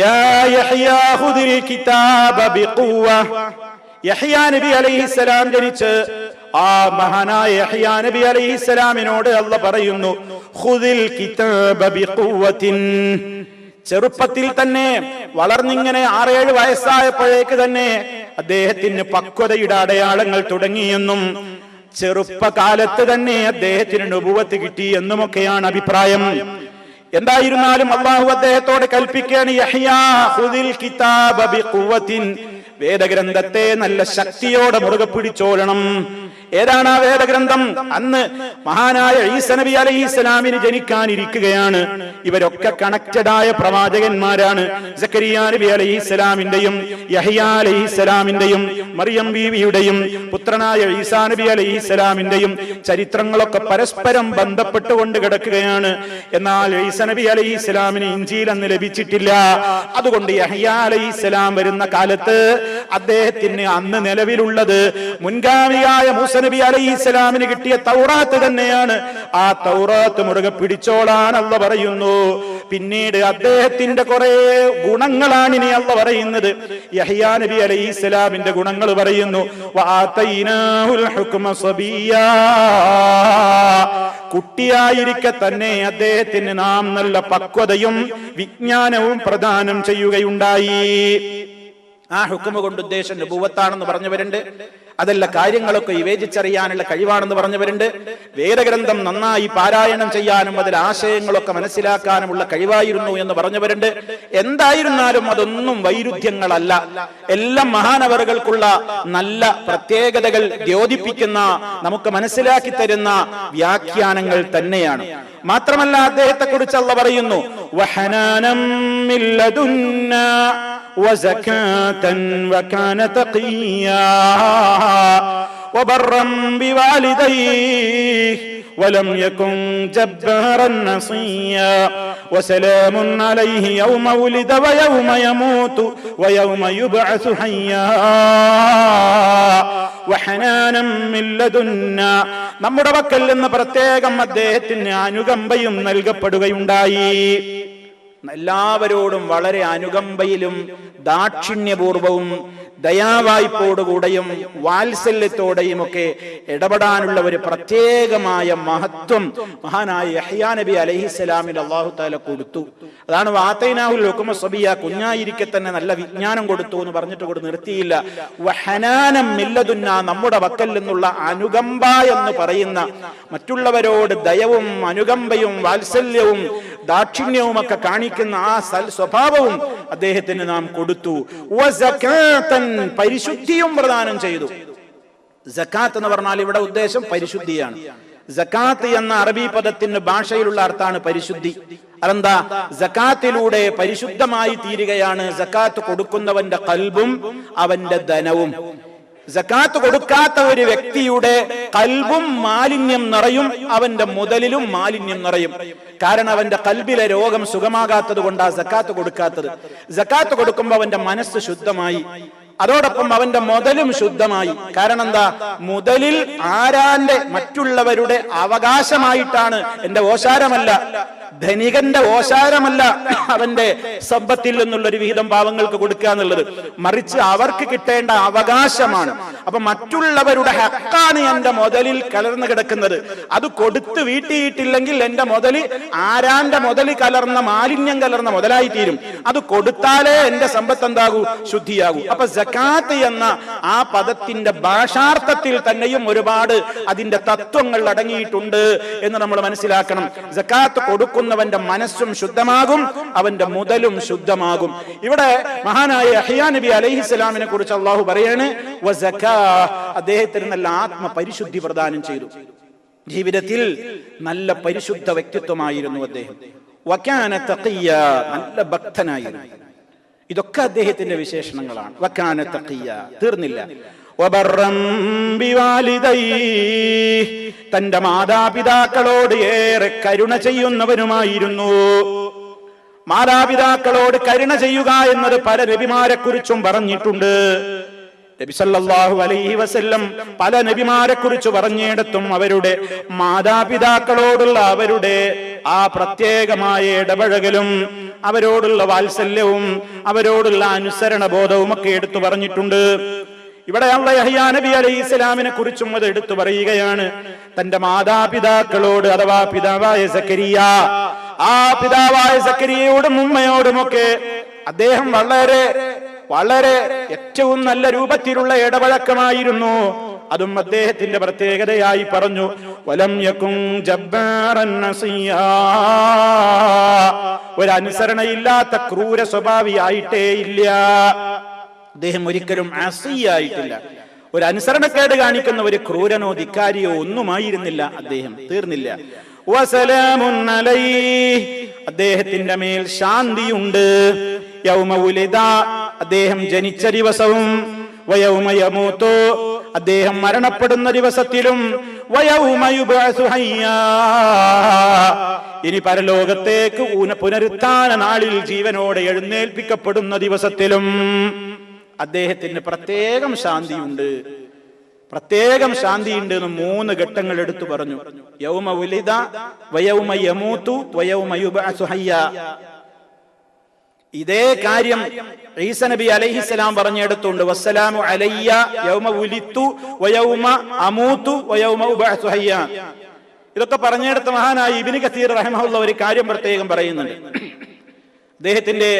യാ യഹ്യ ഖുദിൽ കിതാബ ബിഖുവ. യഹ്യ നബി അലൈഹിസ്സലാം ജനിച്ച് ആ മഹാനായ യഹ്യ നബി അലൈഹിസ്സലാമിനോട് അല്ലാഹു പറയുന്നു, ഖുദിൽ കിതാബ ബിഖുവത്തിൻ. ചെറുപ്പത്തിൽ തന്നെ വളർന്നിങ്ങനെ 6-7 വയസ്സായപ്പോഴേക്ക് തന്നെ അദ്ദേഹത്തിന് പക്വതയുടെ അടയാളങ്ങൾ തുടങ്ങിയെന്നും ചെറുപ്പകാലത്ത് തന്നെ അദ്ദേഹത്തിന് നുബുവത്ത് കിട്ടി എന്നുമൊക്കെയാണ് അഭിപ്രായം. എന്തായിരുന്നാലും അല്ലാഹു അദ്ദേഹത്തോട് കൽപ്പിക്കുകയാണ്, യഹ്യ ഖുദിൽ കിതാബ ബിഖുവത്തിൻ, വേദഗ്രന്ഥത്തെ നല്ല ശക്തിയോടെ മുറുകെ പിടിച്ചോളണം. ഏതാണ് ആ വേദഗ്രന്ഥം? അന്ന് മഹാനായ ഈസ നബി അലൈഹിസ്സലാമിന് ജനിക്കാനിരിക്കുകയാണ്. ഇവരൊക്കെ കണക്റ്റഡ് ആയ പ്രവാചകന്മാരാണ്. സക്കരിയ നബി അലൈഹിസ്സലാമിന്റെയും യഹ്യ അലൈഹിസ്സലാമിന്റെയും മറിയം ബീവിയുടെയും പുത്രനായ ഈസാ നബി അലൈഹിസ്സലാമിന്റെയും ചരിത്രങ്ങളൊക്കെ പരസ്പരം ബന്ധപ്പെട്ടുകൊണ്ട് കിടക്കുകയാണ്. എന്നാൽ ഈസ നബി അലൈഹിസ്സലാമിന് ഇഞ്ചീൽ അന്ന് ലഭിച്ചിട്ടില്ല. അതുകൊണ്ട് യഹ്യ അലൈഹിസ്സലാം വരുന്ന കാലത്ത് അദ്ദേഹത്തിന് അന്ന് നിലവിലുള്ളത് മുൻഗാമിയായ മൂസ നബി അലൈഹിസ്സലാമിന് കിട്ടിയ തൗറാത്ത് തന്നെയാണ്. ആ തൗറാത്ത് മുറുകെ പിടിച്ചോളാൻ അല്ലാഹു പറയുന്നു. പിന്നീട് അദ്ദേഹത്തിന്റെ കുറെ ഗുണങ്ങളാണ് ഇനി അല്ലാഹു പറയുന്നത്. യഹ്യ നബി അലൈഹിസ്സലാമിന്റെ ഗുണങ്ങൾ പറയുന്നു, വആതൈനാഹുൽ ഹുക്മ സബിയ്യാ, കുട്ടിയായിരിക്കെ തന്നെ അദ്ദേഹത്തിന് നാം നല്ല പക്വതയും വിജ്ഞാനവും പ്രദാനം ചെയ്യുകയുണ്ടായി. ആ ഹുക്മ കൊണ്ട് ഉദ്ദേശം നുബുവത്താണെന്ന് പറഞ്ഞവരുണ്ട്, അതല്ല കാര്യങ്ങളൊക്കെ വിവേചിച്ചറിയാനുള്ള കഴിവാണെന്ന് പറഞ്ഞവരുണ്ട്, വേദഗ്രന്ഥം നന്നായി പാരായണം ചെയ്യാനും അതിൽ ആശയങ്ങളൊക്കെ മനസ്സിലാക്കാനുമുള്ള കഴിവായിരുന്നു എന്ന് പറഞ്ഞവരുണ്ട്. എന്തായിരുന്നാലും അതൊന്നും വൈരുദ്ധ്യങ്ങളല്ല, എല്ലാം മഹാനവറുകൾക്കുള്ള നല്ല പ്രത്യേകതകൾ ദ്യോതിപ്പിക്കുന്ന, നമുക്ക് മനസ്സിലാക്കി തരുന്ന വ്യാഖ്യാനങ്ങൾ തന്നെയാണ്. മാത്രമല്ല അദ്ദേഹത്തെ കുറിച്ച് അല്ലാഹു പറയുന്നു, വഹനാനം മിൻ ലദുന്നാ വസകാതൻ വകാന തഖിയ്യാ വബർറൻ ബിവാലിദൈഹി വലം യകുൻ ജബ്ബാറൻ നസിയ്യാ വസലാമുൻ അലൈഹി യൗമ ഉലിദ വയൗമ യമൂതു വയൗമ യുബ്അസു ഹയ്യാ വഹനാനം മിൻ ലദുന്നാ. നമ്മുടെ പക്കൽ നിന്ന് പ്രത്യേകം അദ്ദേഹത്തിന് അനുകമ്പയും നൽകപ്പെടുകയുണ്ടായി. എല്ലാവരോടും വളരെ അനുകമ്പയിലും ദാക്ഷിണ്യപൂർവവും ദയാവായ്പോടുകൂടെയും വാത്സല്യത്തോടെയും ഒക്കെ ഇടപെടാനുള്ള ഒരു പ്രത്യേകമായ മഹത്വം മഹാനായ യഹ്യാ നബി അലൈഹിസ്സലാമിന് അല്ലാഹു തആല കൊടുത്തു. അതാണ് വാതൈനാഹുൽ ഹുക്മ സബിയ, കുഞ്ഞായിരിക്കെ തന്നെ നല്ല വിജ്ഞാനം കൊടുത്തു എന്ന് പറഞ്ഞിട്ട് കൂടെ നിർത്തിയില്ല. വഹനാനം മിൻ ലദുന്നാ, നമ്മുടെ പക്കൽ നിന്നുള്ള അനുകമ്പ എന്ന് പറയുന്ന മറ്റുള്ളവരോട് ദയവും അനുകമ്പയും വാത്സല്യവും ദാക്ഷിണ്യവും ഒക്കെ കാണിക്കുന്ന ആ സ്വഭാവവും അദ്ദേഹത്തിന് നാം കൊടുത്തു. വസകാതൻ, പരിശുദ്ധിയും പ്രദാനം ചെയ്തു. സകാത്ത് എന്ന് പറഞ്ഞാൽ ഇവിടെ ഉദ്ദേശം പരിശുദ്ധിയാണ്. സകാത്ത് എന്ന അറബി പദത്തിന് ഭാഷയിലുള്ള അർത്ഥമാണ് പരിശുദ്ധി. അതെന്താ? സകാത്തിലൂടെ പരിശുദ്ധമായി തീരുകയാണ് സകാത്ത് കൊടുക്കുന്നവന്റെ ഖൽബും അവന്റെ ധനവും. സകാത്ത് കൊടുക്കാത്ത ഒരു വ്യക്തിയുടെ ഖൽബും മാലിന്യം നിറയും, അവന്റെ മുതലിലും മാലിന്യം നിറയും. കാരണം അവന്റെ ഖൽബിലെ രോഗം സുഖമാകാത്തത് കൊണ്ടാണ് സകാത്ത് കൊടുക്കാത്തത്. സകാത്ത് കൊടുക്കുമ്പോൾ അവന്റെ മനസ്സ് ശുദ്ധമായി, അതോടൊപ്പം അവന്റെ മുതലും ശുദ്ധമായി. കാരണം എന്താ? മുതലിൽ ആരാന്റെ മറ്റുള്ളവരുടെ അവകാശമായിട്ടാണ്, എന്റെ ഓശാരമല്ല, ധനികന്റെ ഓശാരമല്ല അവന്റെ സമ്പത്തിൽ നിന്നുള്ളൊരു വിഹിതം പാവങ്ങൾക്ക് കൊടുക്കുക എന്നുള്ളത്, മറിച്ച് അവർക്ക് കിട്ടേണ്ട അവകാശമാണ്. അപ്പൊ മറ്റുള്ളവരുടെ ഹക്കാണ് എന്റെ മുതലിൽ കലർന്നു കിടക്കുന്നത്. അത് കൊടുത്ത് വീട്ടിയിട്ടില്ലെങ്കിൽ എന്റെ മുതല് ആരാന്റെ മുതല് കലർന്ന മാലിന്യം കലർന്ന മുതലായി തീരും. അത് കൊടുത്താലേ എന്റെ സമ്പത്ത് എന്താകൂ? ശുദ്ധിയാകൂ. അപ്പൊ സകാത്ത് എന്ന ആ പദത്തിന്റെ ഭാഷാർത്ഥത്തിൽ തന്നെയും ഒരുപാട് അതിന്റെ തത്വങ്ങൾ അടങ്ങിയിട്ടുണ്ട് എന്ന് നമ്മൾ മനസ്സിലാക്കണം. സകാത്ത് കൊടുക്കുന്നവന്റെ മനസ്സും ശുദ്ധമാകും, അവന്റെ മുതലും ശുദ്ധമാകും. ഇവിടെ മഹാനായ യഹ്യാ നബി അലൈഹിസ്സലാമിനെ കുറിച്ച് അല്ലാഹു പറയാണ്, വസകാ, അദ്ദേഹത്തിന് നല്ല ആത്മപരിശുദ്ധി പ്രദാനം ചെയ്തു. ജീവിതത്തിൽ നല്ല പരിശുദ്ധ വ്യക്തിത്വമായിരുന്നു അദ്ദേഹം. വകാന തഖിയ, നല്ല ഭക്തനായിരുന്നു. ഇതൊക്കെ അദ്ദേഹത്തിന്റെ വിശേഷണങ്ങളാണ്. വകാന തഖിയ, തീർന്നില്ല. വബർറൻ ബിവാലിദൈഹി, തന്റെ മാതാപിതാക്കളോട് ഏറെ കരുണ ചെയ്യുന്നവനുമായിരുന്നു. മാതാപിതാക്കളോട് കരുണ ചെയ്യുക എന്നത് പല നബിമാരെ കുറിച്ചും പറഞ്ഞിട്ടുണ്ട്. നബി സല്ലല്ലാഹു അലൈഹി വസല്ലം പല നബിമാരെ കുറിച്ച് പറഞ്ഞിടത്തും അവരുടെ മാതാപിതാക്കളോടുള്ള അവരുടെ ആ പ്രത്യേകമായ ഇടപഴകലും അവരോടുള്ള വാത്സല്യവും അവരോടുള്ള അനുസരണ ബോധവും ഒക്കെ എടുത്തു പറഞ്ഞിട്ടുണ്ട്. ഇവിടെ അല്ലാഹു യഹ്യാ നബി അലൈഹിസ്സലാമിനെ കുറിച്ചും അത് എടുത്തു പറയുകയാണ്. തന്റെ മാതാപിതാക്കളോട് അഥവാ പിതാവായ സക്കരിയ, ആ പിതാവായ സക്കരിയയോടും ഉമ്മയോടുമൊക്കെ അദ്ദേഹം വളരെ വളരെ ഏറ്റവും നല്ല രൂപത്തിലുള്ള ഇടപഴക്കമായിരുന്നു. അതും അദ്ദേഹത്തിന്റെ പ്രത്യേകതയായി പറഞ്ഞു. വലം യകുൻ ജബ്ബാറൻ നസിയ്യാ, ഒരു അനുസരണയില്ലാത്ത ക്രൂര സ്വഭാവിയായിട്ടേ ഇല്ല. അദ്ദേഹം ഒരിക്കലും അസിയായിട്ടില്ല. ഒരു അനുസരണക്കേട് കാണിക്കുന്ന ഒരു ക്രൂരനോ ധിക്കാരിയോ ഒന്നുമായിരുന്നില്ല അദ്ദേഹം. തീർന്നില്ല. വസലാമുൻ അലൈഹി, അദ്ദേഹത്തിന്റെ മേൽ ശാന്തിയുണ്ട്. യൗമ ഉലിദ, അദ്ദേഹം ജനിച്ച ദിവസവും, വയൗമ യമൂതു, അദ്ദേഹം മരണപ്പെടുന്ന ദിവസത്തിലും, വയൗമ യുബ്അസു ഹയ്യാ, ഇനി പരലോകത്തേക്ക് പുനരുത്ഥാന നാളിൽ ജീവനോടെ എഴുന്നേൽപ്പിക്കപ്പെടുന്ന ദിവസത്തിലും അദ്ദേഹത്തിന് പ്രത്യേകം ശാന്തിയുണ്ട്. പ്രത്യേകം ശാന്തിയുണ്ട് എന്ന് 3 ഘട്ടങ്ങൾ എടുത്തു പറഞ്ഞു. യൗമ ഉലിദ, വയൗമ യമൂതു, വയൗമ യുബ്അസു ഹയ്യാ. ഇതേ കാര്യം ഈസ നബി അലൈഹിസ്സലാം പറഞ്ഞെടുത്തുണ്ട്. വസ്സലാമു അലയ്യ യൗമ ഉലിത്തു വയൗമ അമൂതു വയൗമ ഉബ്അസു ഹയ്യാ. ഇതൊക്കെ പറഞ്ഞെടുത്ത മഹാനായ ഇബ്നു കസീർ റഹിമഹുല്ലാഹ് ഒരു കാര്യം പ്രത്യേകം പറയുന്നുണ്ട്. അദ്ദേഹത്തിന്റെ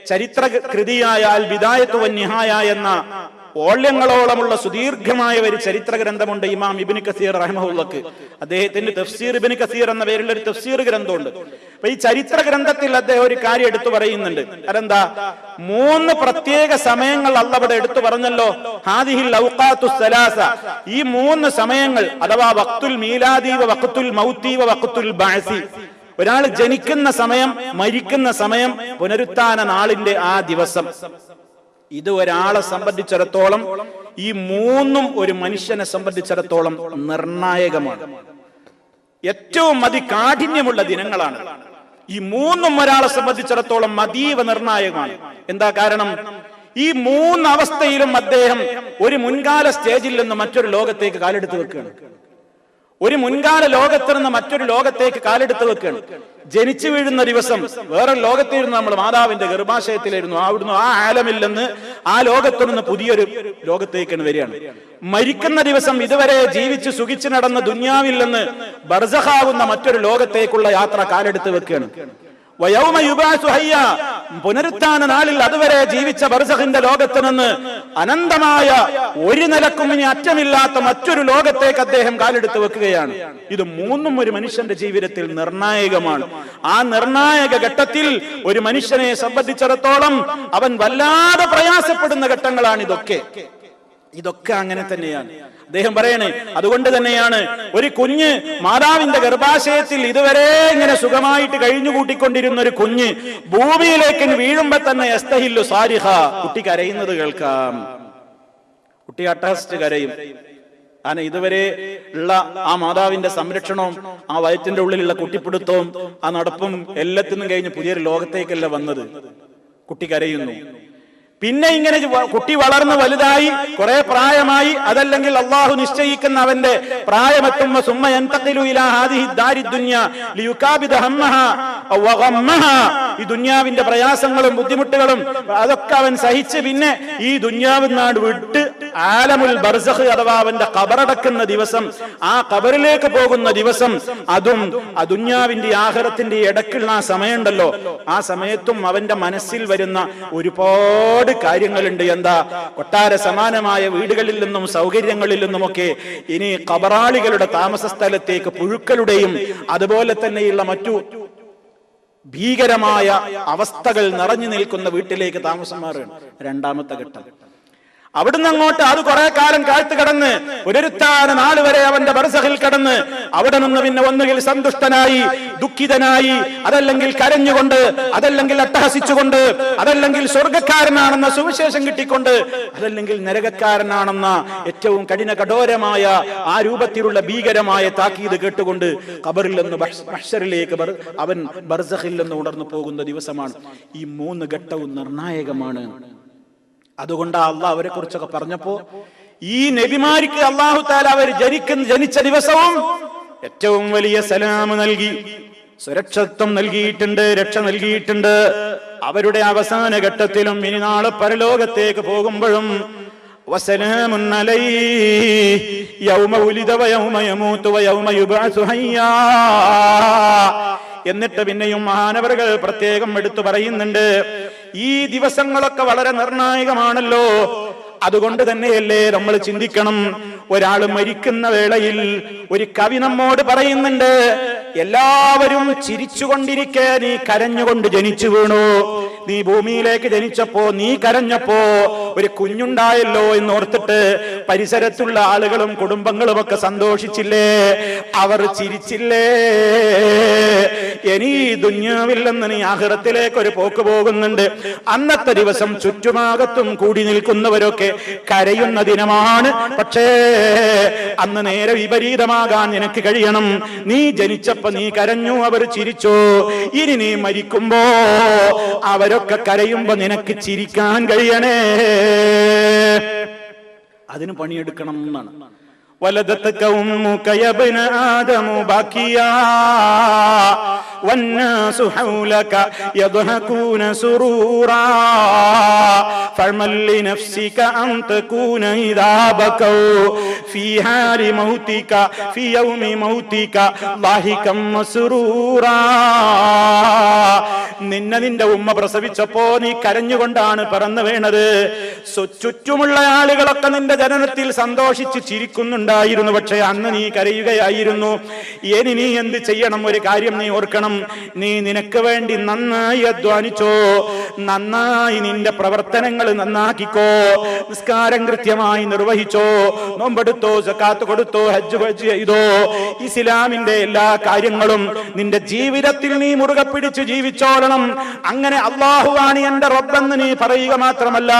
ചരിത്ര കൃതിയായ അൽ ബിദായത്തു വന്നിഹായ എന്ന ഓള്യങ്ങളോളമുള്ള സുദീർഘമായ ഒരു ചരിത്ര ഗ്രന്ഥമുണ്ട് ഇമാം ഇബ്നു കസീർ റഹിമഹുല്ലാഹ്. അദ്ദേഹത്തിന്റെ തഫ്സീർ ഇബ്നു കസീർ എന്ന പേരിൽ ഒരു തഫ്സീർ ഗ്രന്ഥമുണ്ട്. അപ്പൊ ഈ ചരിത്ര ഗ്രന്ഥത്തിൽ അദ്ദേഹം ഒരു കാര്യം എടുത്തു പറയുന്നുണ്ട്. അതെന്താ? 3 പ്രത്യേക സമയങ്ങൾ അല്ലാഹു ഇവിടെ എടുത്തു പറഞ്ഞല്ലോ. ഹാദിഹിൽ ഔഖാത്തുസ് സലാസ, ഈ 3 സമയങ്ങൾ അഥവാ വഖ്തുൽ മീലാദി വ വഖ്തുൽ മൗതി വ വഖ്തുൽ ബഅസി, ഒരാൾ ജനിക്കുന്ന സമയം, മരിക്കുന്ന സമയം, പുനരുത്ഥാന നാളിന്റെ ആ ദിവസം, ഇത് ഒരാളെ സംബന്ധിച്ചിടത്തോളം ഈ മൂന്നും ഒരു മനുഷ്യനെ സംബന്ധിച്ചിടത്തോളം നിർണായകമാണ്. ഏറ്റവും അതികാഠിന്യമുള്ള ദിനങ്ങളാണ് ഈ മൂന്നും. ഒരാളെ സംബന്ധിച്ചിടത്തോളം അതീവ നിർണായകമാണ്. എന്താ കാരണം? ഈ മൂന്നവസ്ഥയിലും അദ്ദേഹം ഒരു മുൻകാല സ്റ്റേജിൽ നിന്ന് മറ്റൊരു ലോകത്തേക്ക് കാലെടുത്ത് വെക്കുകയാണ്. ഒരു മുൻകാല ലോകത്ത് നിന്ന് മറ്റൊരു ലോകത്തേക്ക് കാലെടുത്ത് വെക്കുകയാണ്. ജനിച്ചു വീഴുന്ന ദിവസം വേറെ ലോകത്തിരുന്ന് നമ്മൾ മാതാവിന്റെ ഗർഭാശയത്തിലായിരുന്നു. അവിടുന്ന് ആ ആലമിൽ നിന്ന് ആ ലോകത്തു നിന്ന് പുതിയൊരു ലോകത്തേക്കാണ് വരികയാണ്. മരിക്കുന്ന ദിവസം ഇതുവരെ ജീവിച്ച് സുഖിച്ചു നടന്ന ദുന്യാവിൽ നിന്ന് ബർസഖാവുന്ന മറ്റൊരു ലോകത്തേക്കുള്ള യാത്ര കാലെടുത്ത് വെക്കുകയാണ്. പുനരുത്ഥാന നാളിൽ അതുവരെ ജീവിച്ച ബർസഖിന്റെ ലോകത്ത് നിന്ന് അനന്തമായ ഒരു നിലക്കും ഇനി അറ്റമില്ലാത്ത മറ്റൊരു ലോകത്തേക്ക് അദ്ദേഹം കാലെടുത്ത് വെക്കുകയാണ്. ഇത് മൂന്നും ഒരു മനുഷ്യന്റെ ജീവിതത്തിൽ നിർണായകമാണ്. ആ നിർണായക ഘട്ടത്തിൽ ഒരു മനുഷ്യനെ സംബന്ധിച്ചിടത്തോളം അവൻ വല്ലാതെ പ്രയാസപ്പെടുന്ന ഘട്ടങ്ങളാണ് ഇതൊക്കെ അങ്ങനെ തന്നെയാണ്. അദ്ദേഹം പറയണേ, അതുകൊണ്ട് തന്നെയാണ് ഒരു കുഞ്ഞ് മാതാവിന്റെ ഗർഭാശയത്തിൽ ഇതുവരെ ഇങ്ങനെ സുഖമായിട്ട് കഴിഞ്ഞുകൂട്ടിക്കൊണ്ടിരുന്ന ഒരു കുഞ്ഞ് ഭൂമിയിലേക്ക് വീഴുമ്പോ തന്നെ യസ്തഹില്ലു സാരിഹ, കുട്ടി കരയുന്നത് കേൾക്കാം. കുട്ടി അട്ടഹസിച്ച് കരയും. കാരണം ഇതുവരെ ഉള്ള ആ മാതാവിന്റെ സംരക്ഷണവും ആ വയറ്റിന്റെ ഉള്ളിലുള്ള കുട്ടിപ്പിടുത്തവും ആ നടപ്പും എല്ലാത്തിനും കഴിഞ്ഞ് പുതിയൊരു ലോകത്തേക്കല്ല വന്നത്. കുട്ടി കരയുന്നു. പിന്നെ ഇങ്ങനെ കുട്ടി വളർന്ന് വലുതായി കുറെ പ്രായമായി, അതല്ലെങ്കിൽ അള്ളാഹു നിശ്ചയിക്കുന്ന അവന്റെ പ്രായമെത്തുമ്പോ സുമ്മ യന്തഖിലു ഇലാ ഹാദിഹി ദാരി ദുനിയ ലിയുകാബിദ ഹമ്മഹ വ ഗമ്മഹ, ഈ ദുനിയാവിന്റെ പ്രയാസങ്ങളും ബുദ്ധിമുട്ടുകളും അതൊക്കെ അവൻ സഹിച്ച് പിന്നെ ഈ ദുനിയാവിൻ നാട് വിട്ട് ആലമുൽ ബർസഖ് അഥവാ അവന്റെ ഖബറടക്കുന്ന ദിവസം, ആ ഖബറിലേക്ക് പോകുന്ന ദിവസം, അതും ആ ദുനിയാവിന്റെ ആഖിറത്തിന്റെ ഇടയ്ക്കുള്ള ആ സമയമുണ്ടല്ലോ, ആ സമയത്തും അവന്റെ മനസ്സിൽ വരുന്ന ഒരുപാട് കാര്യങ്ങളുണ്ട്. എന്താ? കൊട്ടാര സമാനമായ വീടുകളിൽ നിന്നും സൗകര്യങ്ങളിൽ നിന്നുമൊക്കെ ഇനി ഖബറാളികളുടെ താമസ സ്ഥലത്തേക്ക് പുഴുക്കളുടെയും അതുപോലെ തന്നെയുള്ള മറ്റു ഭീകരമായ അവസ്ഥകൾ നിറഞ്ഞു നിൽക്കുന്ന വീട്ടിലേക്ക് താമസം മാറുകയാണ്. രണ്ടാമത്തെ ഘട്ടം. അവിടുന്ന് അങ്ങോട്ട് അത് കുറെ കാലം കാഴ്ത്തു കടന്ന് പുനരുത്ഥാന നാൾ വരെ അവന്റെ ബർസഖിൽ കടന്ന് അവിടെ നിന്ന് പിന്നെ ഒന്നുകിൽ സന്തുഷ്ടനായി, ദുഃഖിതനായി, അതല്ലെങ്കിൽ കരഞ്ഞുകൊണ്ട്, അതല്ലെങ്കിൽ അട്ടഹസിച്ചുകൊണ്ട്, അതല്ലെങ്കിൽ സ്വർഗക്കാരനാണെന്ന സുവിശേഷം കിട്ടിക്കൊണ്ട്, അതല്ലെങ്കിൽ നരകക്കാരനാണെന്ന ഏറ്റവും കഠോരമായ ആ രൂപത്തിലുള്ള ഭീകരമായ താക്കീത് കേട്ടുകൊണ്ട് ഖബറിൽ നിന്ന് മഹ്ശറിലേക്ക് അവൻ ബർസഖിൽ നിന്ന് ഉണർന്നു പോകുന്ന ദിവസമാണ്. ഈ മൂന്ന് ഘട്ടവും നിർണായകമാണ്. അതുകൊണ്ട് അള്ളാഹ് അവരെ കുറിച്ചൊക്കെ പറഞ്ഞപ്പോ ഈ നബിമാർക്ക് അള്ളാഹു തആല അവർ ജനിച്ച ദിവസവും ഏറ്റവും വലിയ സലാം നൽകി, സുരക്ഷത്വം നൽകിയിട്ടുണ്ട്, രക്ഷ നൽകിയിട്ടുണ്ട്. അവരുടെ അവസാന ഘട്ടത്തിലും ഇനി നാളെ പരലോകത്തേക്ക് പോകുമ്പോഴും വസലാമുൻ അലൈഹി യൗമ ഉലിദ വയൗമ യമൂതു വയൗമ യുബ്അസു ഹയ്യാ. എന്നിട്ട് പിന്നെയും മഹാനവറുകൾ പ്രത്യേകം എടുത്തു പറയുന്നുണ്ട്, ഈ ദിവസങ്ങളൊക്കെ വളരെ നിർണായകമാണല്ലോ. അതുകൊണ്ട് തന്നെയല്ലേ നമ്മൾ ചിന്തിക്കണം, ഒരാൾ മരിക്കുന്ന വേളയിൽ ഒരു കവി നമ്മോട് പറയുന്നുണ്ട്, എല്ലാവരും ചിരിച്ചുകൊണ്ടിരിക്കെ നീ കരഞ്ഞുകൊണ്ട് ജനിച്ചു വീണു. നീ ഭൂമിയിലേക്ക് ജനിച്ചപ്പോ നീ കരഞ്ഞപ്പോ ഒരു കുഞ്ഞുണ്ടായല്ലോ എന്നോർത്തിട്ട് പരിസരത്തുള്ള ആളുകളും കുടുംബങ്ങളും ഒക്കെ സന്തോഷിച്ചില്ലേ? അവർ ചിരിച്ചില്ലേ? ഇനി ദുനിയാവിൽ നിന്ന് നീ ആഖിറത്തിലേക്ക് ഒരു പോക്ക് പോകുന്നുണ്ട്. അന്നത്തെ ദിവസം ചുറ്റുഭാഗത്തും കൂടി നിൽക്കുന്നവരൊക്കെ കരയുന്ന ദിനമാണ്. പക്ഷേ അന്ന് നേരെ വിപരീതമാകാൻ നിനക്ക് കഴിയണം. നീ ജനിച്ചപ്പോ നീ കരഞ്ഞു, അവർ ചിരിച്ചു. ഇനി നീ മരിക്കുമ്പോ അവരൊക്കെ കരയുമ്പോ നിനക്ക് ചിരിക്കാൻ കഴിയണേ. അതിന് പണിയെടുക്കണം എന്നാണ്. ولدتك أمك يا ابن آدم باكيا والناس حولك يضحكون سرورا فاعمل لنفسك أن تكون إذا بكوا في حال موتك في يوم موتك ضاحكا مسرورا. നിന്റെ ഉമ്മ പ്രസവിച്ചപ്പോ നീ കരഞ്ഞുകൊണ്ടാണ് പറന്നു വീണത്. ചുറ്റുമുള്ള ആളുകളൊക്കെ നിന്റെ ജനനത്തിൽ സന്തോഷിച്ച് ചിരിക്കുന്നുണ്ട്. ഉണ്ടായിരുന്നു, പക്ഷേ അന്ന് നീ കരയുകയായിരുന്നു. ഇനി നീ എന്ത് ചെയ്യണം? ഒരു കാര്യം നീ ഓർക്കണം, നീ നിനക്ക് വേണ്ടി നന്നായി അധ്വാനിച്ചോ, നന്നായി നിന്റെ പ്രവർത്തനങ്ങൾ നന്നാക്കിക്കോ, നിസ്കാരം കൃത്യമായി നിർവഹിച്ചോ, നോമ്പെടുത്തോ, സക്കാത്ത് കൊടുത്തോ, ഹജ്ജ് ചെയ്തോ, ഇസ്ലാമിന്റെ എല്ലാ കാര്യങ്ങളും നിന്റെ ജീവിതത്തിൽ നീ മുറുകെ പിടിച്ച് ജീവിച്ചോളണം. അങ്ങനെ അല്ലാഹുവാണ് എന്റെ റബ്ബെന്ന് നീ പറയുക മാത്രമല്ല,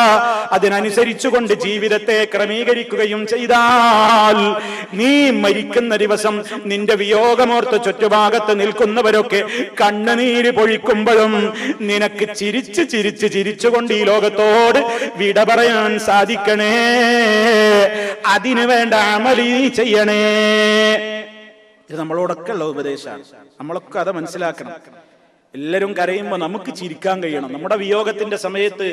അതിനനുസരിച്ചുകൊണ്ട് ജീവിതത്തെ ക്രമീകരിക്കുകയും ചെയ്താൽ നീ മരിക്കുന്ന ദിവസം നിന്റെ വിയോഗമോർത്ത് ചുറ്റുഭാഗത്ത് നിൽക്കുന്നവരൊക്കെ കണ്ണുനീര് പൊഴിക്കുമ്പോഴും നിനക്ക് ചിരിച്ച് ചിരിച്ച് ചിരിച്ചുകൊണ്ട് ഈ ലോകത്തോട് വിട പറയാൻ സാധിക്കണേ. അതിനു വേണ്ട അമലി ചെയ്യണേ. ഇത് നമ്മളോടൊക്കെ ഉള്ള ഉപദേശമാണ്. നമ്മളൊക്കെ അത് മനസ്സിലാക്കണം. എല്ലാവരും കരയുമ്പോൾ നമുക്ക് ചിരിക്കാൻ കഴിയണം. നമ്മുടെ വിയോഗത്തിന്റെ സമയത്ത്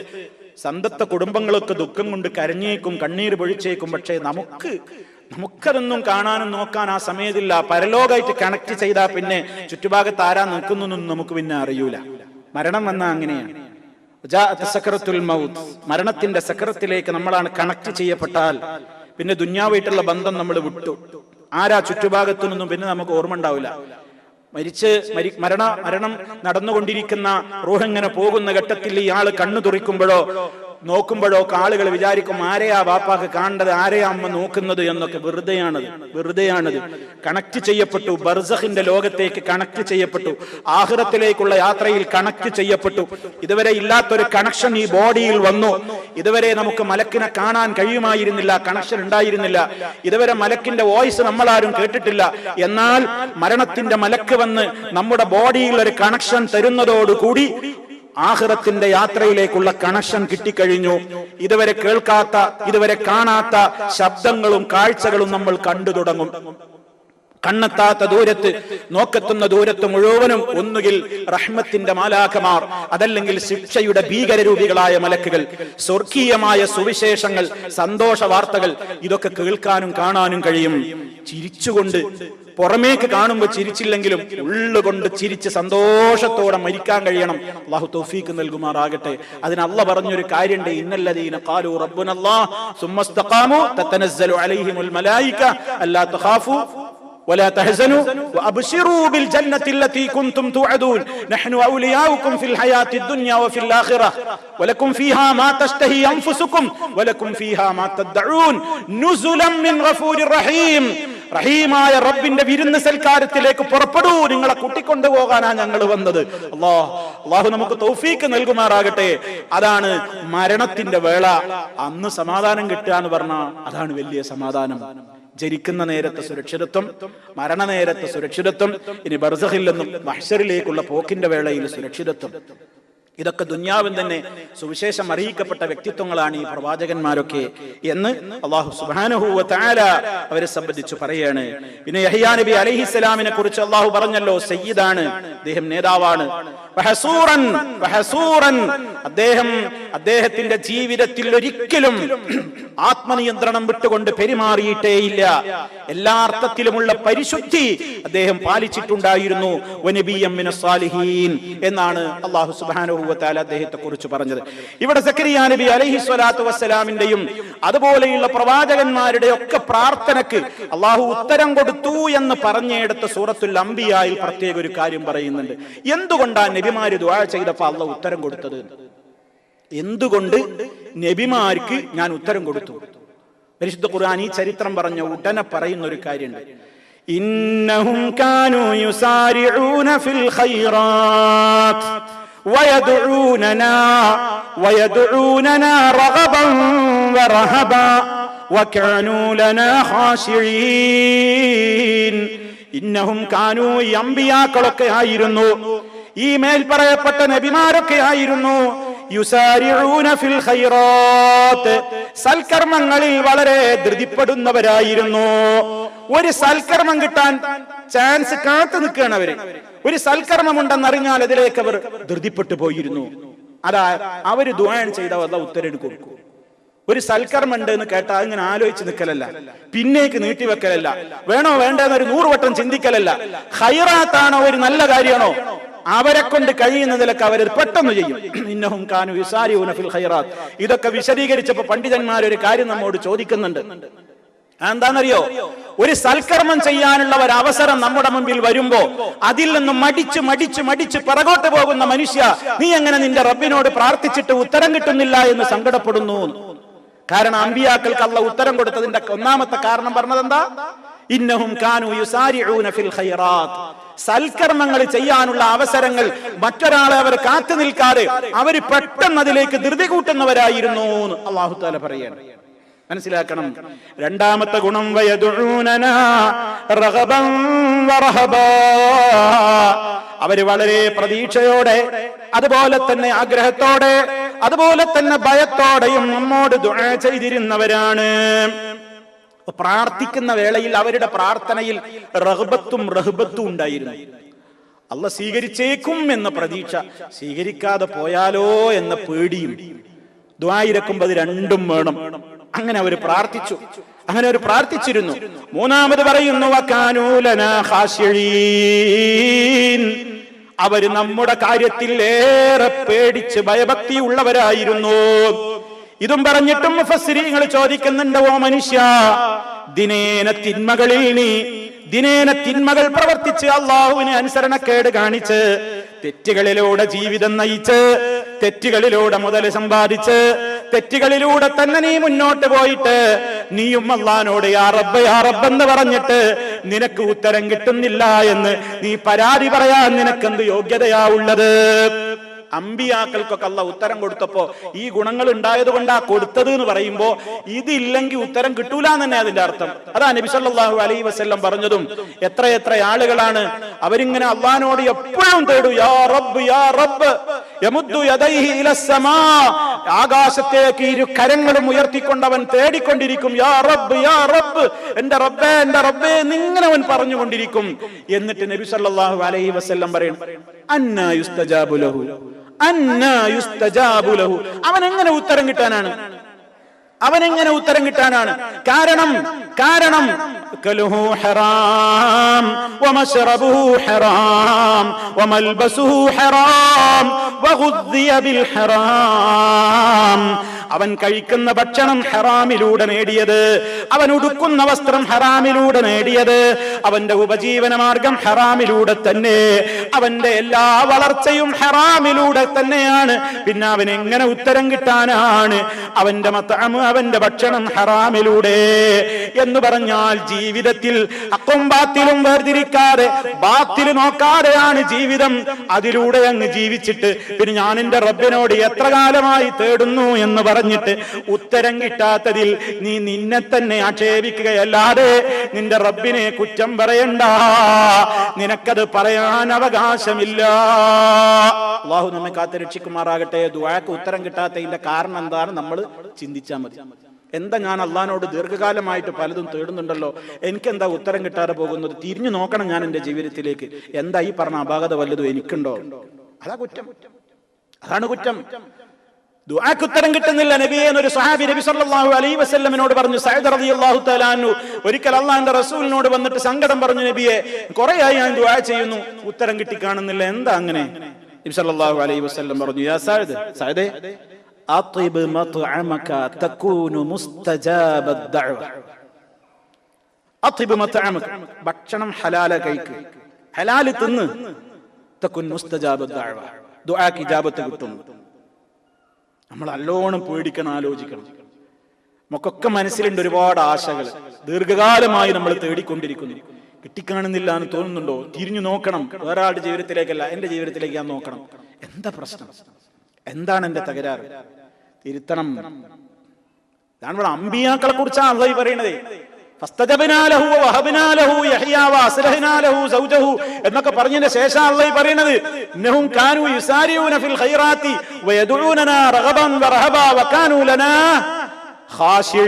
സന്തപ്ത കുടുംബങ്ങളൊക്കെ ദുഃഖം കൊണ്ട് കരഞ്ഞേക്കും, കണ്ണീര് പൊഴിച്ചേക്കും. പക്ഷേ നമുക്കതൊന്നും കാണാനും നോക്കാൻ ആ സമയത്തില്ല. പരലോകമായിട്ട് കണക്ട് ചെയ്താൽ പിന്നെ ചുറ്റുഭാഗത്ത് ആരാ നിൽക്കുന്നൊന്നും നമുക്ക് പിന്നെ അറിയൂല. മരണം വന്നാൽ അങ്ങനെയാണ്. സക്കറത്തുൽ മൗത്ത്, മരണത്തിന്റെ സക്കറത്തിലേക്ക് നമ്മളാണ് കണക്ട് ചെയ്യപ്പെട്ടാൽ പിന്നെ ദുന്യാവായിട്ടുള്ള ബന്ധം നമ്മൾ വിട്ടു. ആരാ ചുറ്റുഭാഗത്തു നിന്നും പിന്നെ നമുക്ക് ഓർമ്മ ഉണ്ടാവില്ല. മരണം നടന്നുകൊണ്ടിരിക്കുന്ന റൂഹ് ഇങ്ങനെ പോകുന്ന ഘട്ടത്തിൽ ഇയാള് കണ്ണു തുറിക്കുമ്പോഴോ നോക്കുമ്പോഴോ ആളുകൾ വിചാരിക്കും, ആരെയാ വാപ്പാക്ക് കാണേണ്ടത്, ആരെയാ അമ്മ നോക്കുന്നത് എന്നൊക്കെ. വെറുതെയാണത്. കണക്ട് ചെയ്യപ്പെട്ടു, ബർസഖിന്റെ ലോകത്തേക്ക് കണക്ട് ചെയ്യപ്പെട്ടു, ആഖിറത്തിലേക്കുള്ള യാത്രയിൽ കണക്ട് ചെയ്യപ്പെട്ടു. ഇതുവരെ ഇല്ലാത്തൊരു കണക്ഷൻ ഈ ബോഡിയിൽ വന്നു. ഇതുവരെ നമുക്ക് മലക്കിനെ കാണാൻ കഴിയുമായിരുന്നില്ല, കണക്ഷൻ ഉണ്ടായിരുന്നില്ല. ഇതുവരെ മലക്കിന്റെ വോയിസ് നമ്മളാരും കേട്ടിട്ടില്ല. എന്നാൽ മരണത്തിന്റെ മലക്ക് വന്ന് നമ്മുടെ ബോഡിയിൽ ഒരു കണക്ഷൻ തരുന്നതോടുകൂടി ആഖിറത്തിന്റെ യാത്രയിലേക്കുള്ള കണക്ഷൻ കിട്ടിക്കഴിഞ്ഞു. ഇതുവരെ കേൾക്കാത്ത, ഇതുവരെ കാണാത്ത ശബ്ദങ്ങളും കാഴ്ചകളും നമ്മൾ കണ്ടു തുടങ്ങും. കണ്ണെത്താത്ത ദൂരത്ത്, നോക്കെത്തുന്ന ദൂരത്ത് മുഴുവനും ഒന്നുകിൽ റഹ്മത്തിന്റെ മാലാഖമാർ, അതല്ലെങ്കിൽ ശിക്ഷയുടെ ഭീകരരൂപികളായ മലക്കുകൾ, സ്വർഗീയമായ സുവിശേഷങ്ങൾ, സന്തോഷ വാർത്തകൾ, ഇതൊക്കെ കേൾക്കാനും കാണാനും കഴിയും. ചിരിച്ചുകൊണ്ട്, പുറമേക്ക് കാണുമ്പോൾ ചിരിച്ചില്ലെങ്കിലും ഉള്ളുകൊണ്ട് ചിരിച്ച് സന്തോഷത്തോടെ മരിക്കാൻ കഴിയണം. അല്ലാഹു തൗഫീഖ് നൽകുമാറാകട്ടെ. അതിന് അല്ലാഹ് പറഞ്ഞൊരു കാര്യമുണ്ട്, ഇന്നല്ലദീന ഖാലൂ റബ്ബുനല്ലാഹ് സുമ്മ ഇസ്തഖാമൂ തതനസ്സലു അലൈഹിമുൽ മലായിക അല്ലാ തഖാഫൂ ولا تحزنوا وابشروا بالجنه التي كنتم توعدون نحن اولياؤكم في الحياه الدنيا وفي الاخره ولكم فيها ما تشتهي انفسكم ولكم فيها ما تدعون نزلا من غفور رحيم. റഹീമായ റബ്ബിന്റെ വിരുന്ന് സൽക്കാരത്തിലേക്ക് പുറപ്പെടൂ, നിങ്ങളെ കൂട്ടിക്കൊണ്ടുപോകാനാ ഞങ്ങൾ വന്നത്. അല്ലാഹു നമുക്ക് തൗഫീക്ക് നൽകുമാറാകട്ടെ. അതാണ് മരണത്തിന്റെ വേള. അന്ന് സമാധാനം കിട്ടുക എന്ന് പറഞ്ഞാൽ അതാണ് വലിയ സമാധാനം. ജനിക്കുന്ന നേരത്തെ സുരക്ഷിതത്വം, മരണനേരത്തെ സുരക്ഷിതത്വം, ഇനി ബർസഖിൽ നിന്നും മഹ്ശറിലേക്കുള്ള പോക്കിന്റെ വേളയിൽ സുരക്ഷിതത്വം. ഇതൊക്കെ ദുന്യാവിൽ തന്നെ സുവിശേഷം അറിയിക്കപ്പെട്ട വ്യക്തിത്വങ്ങളാണ് ഈ പ്രവാചകന്മാരൊക്കെ എന്ന് അല്ലാഹു സുബ്ഹാനഹു വ തആല അവരെ സംബന്ധിച്ച് പറയാണ്. പിന്നെ യഹ്യാ നബി അലൈഹിസ്സലാമിനെ കുറിച്ച് അല്ലാഹു പറഞ്ഞല്ലോ, സയ്യിദാണ്, അദ്ദേഹം നേതാവാണ്. അദ്ദേഹത്തിന്റെ ജീവിതത്തിൽ ഒരിക്കലും ആത്മനിയന്ത്രണം വിട്ടുകൊണ്ട് പെരുമാറിയിട്ടേയില്ല. എല്ലാ അർത്ഥത്തിലുമുള്ള പരിശുദ്ധി അദ്ദേഹം പാലിച്ചിട്ടുണ്ടായിരുന്നു. വനബിയ്യം മിനസ് സാലിഹീൻ എന്നാണ് അല്ലാഹു സുബ്ഹാനഹു വ തആല അദ്ദേഹത്തെ കുറിച്ച് പറഞ്ഞത്. ഇവിടെ സക്കരിയ നബി അലൈഹിസ്സലാത്തു വസ്സലാമിന്റെയും അതുപോലെയുള്ള പ്രവാചകന്മാരുടെ ഒക്കെ പ്രാർത്ഥനയ്ക്ക് അല്ലാഹു ഉത്തരം കൊടുത്തു എന്ന് പറഞ്ഞെടുത്ത സൂറത്തുൽ അംബിയായിൽ പ്രത്യേക ഒരു കാര്യം പറയുന്നുണ്ട്. എന്തുകൊണ്ടാണ് നബിമാര് ദുആ ചെയ്തപ്പോൾ അല്ലാഹു ഉത്തരം കൊടുത്തത്? എന്തുകൊണ്ട് നബിമാർക്ക് ഞാൻ ഉത്തരം കൊടുത്തു? പരിശുദ്ധ ഖുർആൻ ഈ ചരിത്രം പറഞ്ഞ ഉടനെ പറയുന്ന ഒരു കാര്യമുണ്ട്. ഇന്നഹും കാനൂ യുസാരിഊന ഫിൽ ഖൈറാത്ത് വയദഊനനാ റഗബൻ വറഹബാ വകാനൂ ലനാ ഖാശിഈൻ. ഇന്നഹും കാനൂ, ഈ അമ്പിയാക്കളൊക്കെ ആയിരുന്നു, ഈ മേൽ പറയപ്പെട്ട നബിമാരൊക്കെ ആയിരുന്നു, യുസാരിഊന ഫിൽ ഖൈറാത്ത്, സൽക്കർമ്മങ്ങളിൽ വളരെ ധൃതിപ്പെടുന്നവരായിരുന്നു. ഒരു സൽക്കർമ്മം കിട്ടാൻ ചാൻസ് കാത്തു നിൽക്കുകയാണ് അവര്. ഒരു സൽക്കർമ്മം ഉണ്ടെന്നറിഞ്ഞാൽ അതിലേക്ക് അവർ ധൃതിപ്പെട്ടു പോയിരുന്നു. അതാ അവര് ദുആ ചെയ്താൽ അല്ലാഹു ഉത്തരം കൊടുക്കും. ഒരു സൽക്കർമ്മം ഉണ്ട് എന്ന് കേട്ടാൽ ഇങ്ങനെ ആലോചിച്ച് നിൽക്കലല്ല, പിന്നേക്ക് നീട്ടിവെക്കലല്ല, വേണോ വേണ്ടെന്നൊരു 100 വട്ടം ചിന്തിക്കലല്ല. ഖൈറാത്താണോ, ഒരു നല്ല കാര്യമാണോ, അവരെ കൊണ്ട് കഴിയുന്നതിലൊക്കെ അവർ പെട്ടെന്ന് ചെയ്യും. ഇന്നഹും കാനൂ യുസാരിഊന ഫിൽ ഖൈറാത്ത്. ഇതൊക്കെ വിശദീകരിച്ചപ്പോൾ പണ്ഡിതന്മാർ ഒരു കാര്യം നമ്മോട് ചോദിക്കുന്നുണ്ട്. എന്താണെന്നറിയോ? ഒരു സൽക്കർമ്മം ചെയ്യാനുള്ള ഒരു അവസരം നമ്മുടെ മുമ്പിൽ വരുമ്പോ അതിൽ നിന്നും മടിച്ച് പിറകോട്ട് പോകുന്ന മനുഷ്യ, നീ എങ്ങനെ നിന്റെ റബ്ബിനോട് പ്രാർത്ഥിച്ചിട്ട് ഉത്തരം കിട്ടുന്നില്ല എന്ന് സങ്കടപ്പെടുന്നു. കാരണം അമ്പിയാക്കൾക്ക് അല്ലാഹു ഉത്തരം കൊടുത്തതിന്റെ ഒന്നാമത്തെ കാരണം പറഞ്ഞത് എന്താ? ഇന്നഹും കാനൂ യുസാരിഊന ഫിൽ ഖൈറാത്ത്. സൽക്കർമ്മങ്ങൾ ചെയ്യാനുള്ള അവസരങ്ങൾ മറ്റൊരാളെ അവർ കാത്തു നിൽക്കാതെ അവർ പെട്ടെന്ന് അതിലേക്ക് ധൃതി കൂട്ടുന്നവരായിരുന്നു എന്ന് അല്ലാഹു തആല പറയുകയാണ്. മനസ്സിലാക്കണം. രണ്ടാമത്തെ ഗുണം വയദുഊനനാ റഗബൻ വറഹബാ. അവര് വളരെ പ്രതീക്ഷയോടെ, അതുപോലെ തന്നെ ആഗ്രഹത്തോടെ, അതുപോലെ തന്നെ ഭയത്തോടെയും നമ്മോട് ദുആ ചെയ്തിരുന്നവരാണ്. പ്രാർത്ഥിക്കുന്ന വേളയിൽ അവരുടെ പ്രാർത്ഥനയിൽ റഗ്ബത്തും റഹ്ബത്തും ഉണ്ടായിരുന്നു. അല്ലാഹ് സ്വീകരിച്ചേക്കും എന്ന പ്രതീക്ഷ, സ്വീകരിക്കാതെ പോയാലോ എന്ന പേടിയും. ദുആ ഇരക്കുമ്പോൾ അത് രണ്ടും വേണം. അങ്ങനെ അവർ പ്രാർത്ഥിച്ചു, അങ്ങനെ അവർ പ്രാർത്ഥിച്ചിരുന്നു. മൂന്നാമത് പറയുന്നു വകാനൂ ലനാ ഖാശിഈൻ. അവർ നമ്മുടെ കാര്യത്തിൽ ഏറെ പേടിച്ച് ഭയഭക്തി ഉള്ളവരായിരുന്നു. ഇതും പറഞ്ഞിട്ടും മുഫസ്സിരീങ്ങൾ ചോദിക്കുന്നുണ്ട്, ഓ മനുഷ്യ, ദിനേന തിന്മകൾ പ്രവർത്തിച്ച് അള്ളാഹുവിന് അനുസരണക്കേട് കാണിച്ച് തെറ്റുകളിലൂടെ ജീവിതം നയിച്ച് തെറ്റുകളിലൂടെ മുതൽ സമ്പാദിച്ച് തെറ്റുകളിലൂടെ തന്നെ നീ മുന്നോട്ട് പോയിട്ട് നീയും അള്ളാഹിനോട് യാ റബ്ബ് എന്ന് പറഞ്ഞിട്ട് നിനക്ക് ഉത്തരം കിട്ടുന്നില്ല എന്ന് നീ പരാതി പറയാൻ നിനക്കെന്ത് യോഗ്യതയാ ഉള്ളത്? അമ്പിയാക്കൾക്കൊക്കെ അല്ലാഹു ഉത്തരം കൊടുത്തപ്പോ ഈ ഗുണങ്ങൾ ഉണ്ടായത് കൊണ്ടാ കൊടുത്തത് എന്ന് പറയുമ്പോ ഇതില്ലെങ്കിൽ ഉത്തരം കിട്ടൂല എന്ന് തന്നെ അതിന്റെ അർത്ഥം. അതാ നബി സല്ലല്ലാഹു അലൈഹി വസല്ലം പറഞ്ഞതും. എത്ര ആളുകളാണ് അവരിങ്ങനെ അള്ളാഹിനോട് എപ്പോഴും തേടൂ, യാ റബ്ബ് യാ റബ്ബ് യമുദ്ദു യദൈഹി ഇലസ്സമാ. ആകാശത്തേക്ക് ഇരു കരങ്ങളും ഉയർത്തിക്കൊണ്ട് അവൻ തേടിക്കൊണ്ടിരിക്കും, യാ റബ്ബ് യാ റബ്ബ്, എന്റെ റബ്ബേ എന്റെ റബ്ബേ എന്നിങ്ങനെ അവൻ പറഞ്ഞുകൊണ്ടിരിക്കും. എന്നിട്ട് നബി സല്ലല്ലാഹു അലൈഹി വസല്ലം പറയും, അന്നാ യുസ്തജാബു ലഹു, അന്നാ യുസ്തജാബു ലഹു. അവൻ എങ്ങനെ ഉത്തരം കിട്ടാനാണ്? കാരണം കലുഹു ഹറാം വമശ്റബുഹു ഹറാം വമൽബസുഹു ഹറാം വഗുദ്ദിയ ബിൽ ഹറാം. അവൻ കഴിക്കുന്ന ഭക്ഷണം ഹറാമിലൂടെ നേടിയത്, അവൻ ഉടുക്കുന്ന വസ്ത്രം ഹറാമിലൂടെ നേടിയത്, അവന്റെ ഉപജീവന മാർഗം ഹറാമിലൂടെ തന്നെ, അവന്റെ എല്ലാ വളർച്ചയും ഹറാമിലൂടെ തന്നെയാണ്. പിന്നെ അവൻ എങ്ങനെ ഉത്തരം കിട്ടാനാണ്? അവന്റെ മത്അമ്, അവന്റെ ഭക്ഷണം ഹറാമിലൂടെ എന്ന് പറഞ്ഞാൽ ജീവിതത്തിൽ ഹഖും ബാത്തിലും വേർതിരിക്കാതെ, ബാത്തിൽ നോക്കാതെയാണ് ജീവിതം. അതിലൂടെ അങ്ങ് ജീവിച്ചിട്ട് പിന്നെ ഞാൻ എന്റെ റബ്ബിനോട് എത്ര കാലമായി തേടുന്നു എന്ന് പറഞ്ഞിട്ട് ഉത്തരം കിട്ടാത്തതിൽ നീ നിന്നെ തന്നെ ആക്ഷേപിക്കുകയല്ലാതെ നിന്റെ റബ്ബിനെ കുറ്റം പറയണ്ട. നിനക്കത് പറയാൻ അവകാശമില്ല. അല്ലാഹു നമ്മെ കാത്തുരക്ഷിക്കുമാറാകട്ടെ. ദുആക്ക് ഉത്തരം കിട്ടാത്തതിന്റെ കാരണം എന്താണ് നമ്മൾ ചിന്തിച്ചാൽ മതി. എന്താ ഞാൻ അള്ളാഹിനോട് ദീർഘകാലമായിട്ട് പലതും തേടുന്നുണ്ടല്ലോ, എനിക്കെന്താ ഉത്തരം കിട്ടാതെ പോകുന്നത്? തിരിഞ്ഞു നോക്കണം ഞാൻ എന്റെ ജീവിതത്തിലേക്ക്. എന്താ ഈ പറഞ്ഞ അപാകത വല്ലതും എനിക്കുണ്ടോ? അതാണ് കുറ്റം. ദുആക്ക് ഉത്തരം കിട്ടുന്നില്ല നബിയെ എന്നൊരു സ്വഹാബി നബി സല്ലല്ലാഹു അലൈഹി വസല്ലമിനോട് പറഞ്ഞു. സഅദ് റളിയല്ലാഹു തആല അൻഹു ഒരിക്കൽ അള്ളാഹുവിന്റെ റസൂലിനോട് വന്നിട്ട് സങ്കടം പറഞ്ഞു, നബിയെ കുറേയായി ഞാൻ ദുആ ചെയ്യുന്നു, ഉത്തരം കിട്ടി കാണുന്നില്ല, എന്താ അങ്ങനെ? നബി സല്ലല്ലാഹു അലൈഹി വസല്ലം പറഞ്ഞു, യാ സഅദേ അത്ഇബ് മത്അമക തകൂനു മുസ്തജാബദ് ദഅവ. അത്ഇബ് മത്അമക, ഭക്ഷണം ഹലാല കഴിക്ക്, ഹലാൽ തിന്ന്, തകുൻ മുസ്തജാബദ് ദഅവ, ദുആക്ക് ഇജാബത്ത് കിട്ടും. നമ്മൾ നല്ലോണം പേടിക്കണം, ആലോചിക്കണം. നമുക്കൊക്കെ മനസ്സിലുണ്ട് ഒരുപാട് ആശകൾ, ദീർഘകാലമായി നമ്മൾ തേടിക്കൊണ്ടിരിക്കുന്നു. കിട്ടിക്കാണുന്നില്ല എന്ന് തോന്നുന്നുണ്ടോ? തിരിഞ്ഞു നോക്കണം. വേറെ ആളുടെ ജീവിതത്തിലേക്കല്ല, എന്റെ ജീവിതത്തിലേക്ക് ഞാൻ നോക്കണം. എന്താ പ്രശ്നം? എന്താണ് എന്റെ തകരാറ്? തിരുത്തണം. ഇതാണ് ഇവിടെ അമ്പിയാക്കളെ കുറിച്ചാണ് അല്ലാഹു പറയുന്നത്. എന്നൊക്കെ പറഞ്ഞതിന് ശേഷം അല്ലാഹു പറയുന്നത്, ഇന്നഹും കാനൂ യുസാരിഊന ഫിൽ ഖൈറാത്തി വയദഊനനാ റഗബൻ വറഹബാ വകാനൂ ലനാ ഖാശിഈൻ.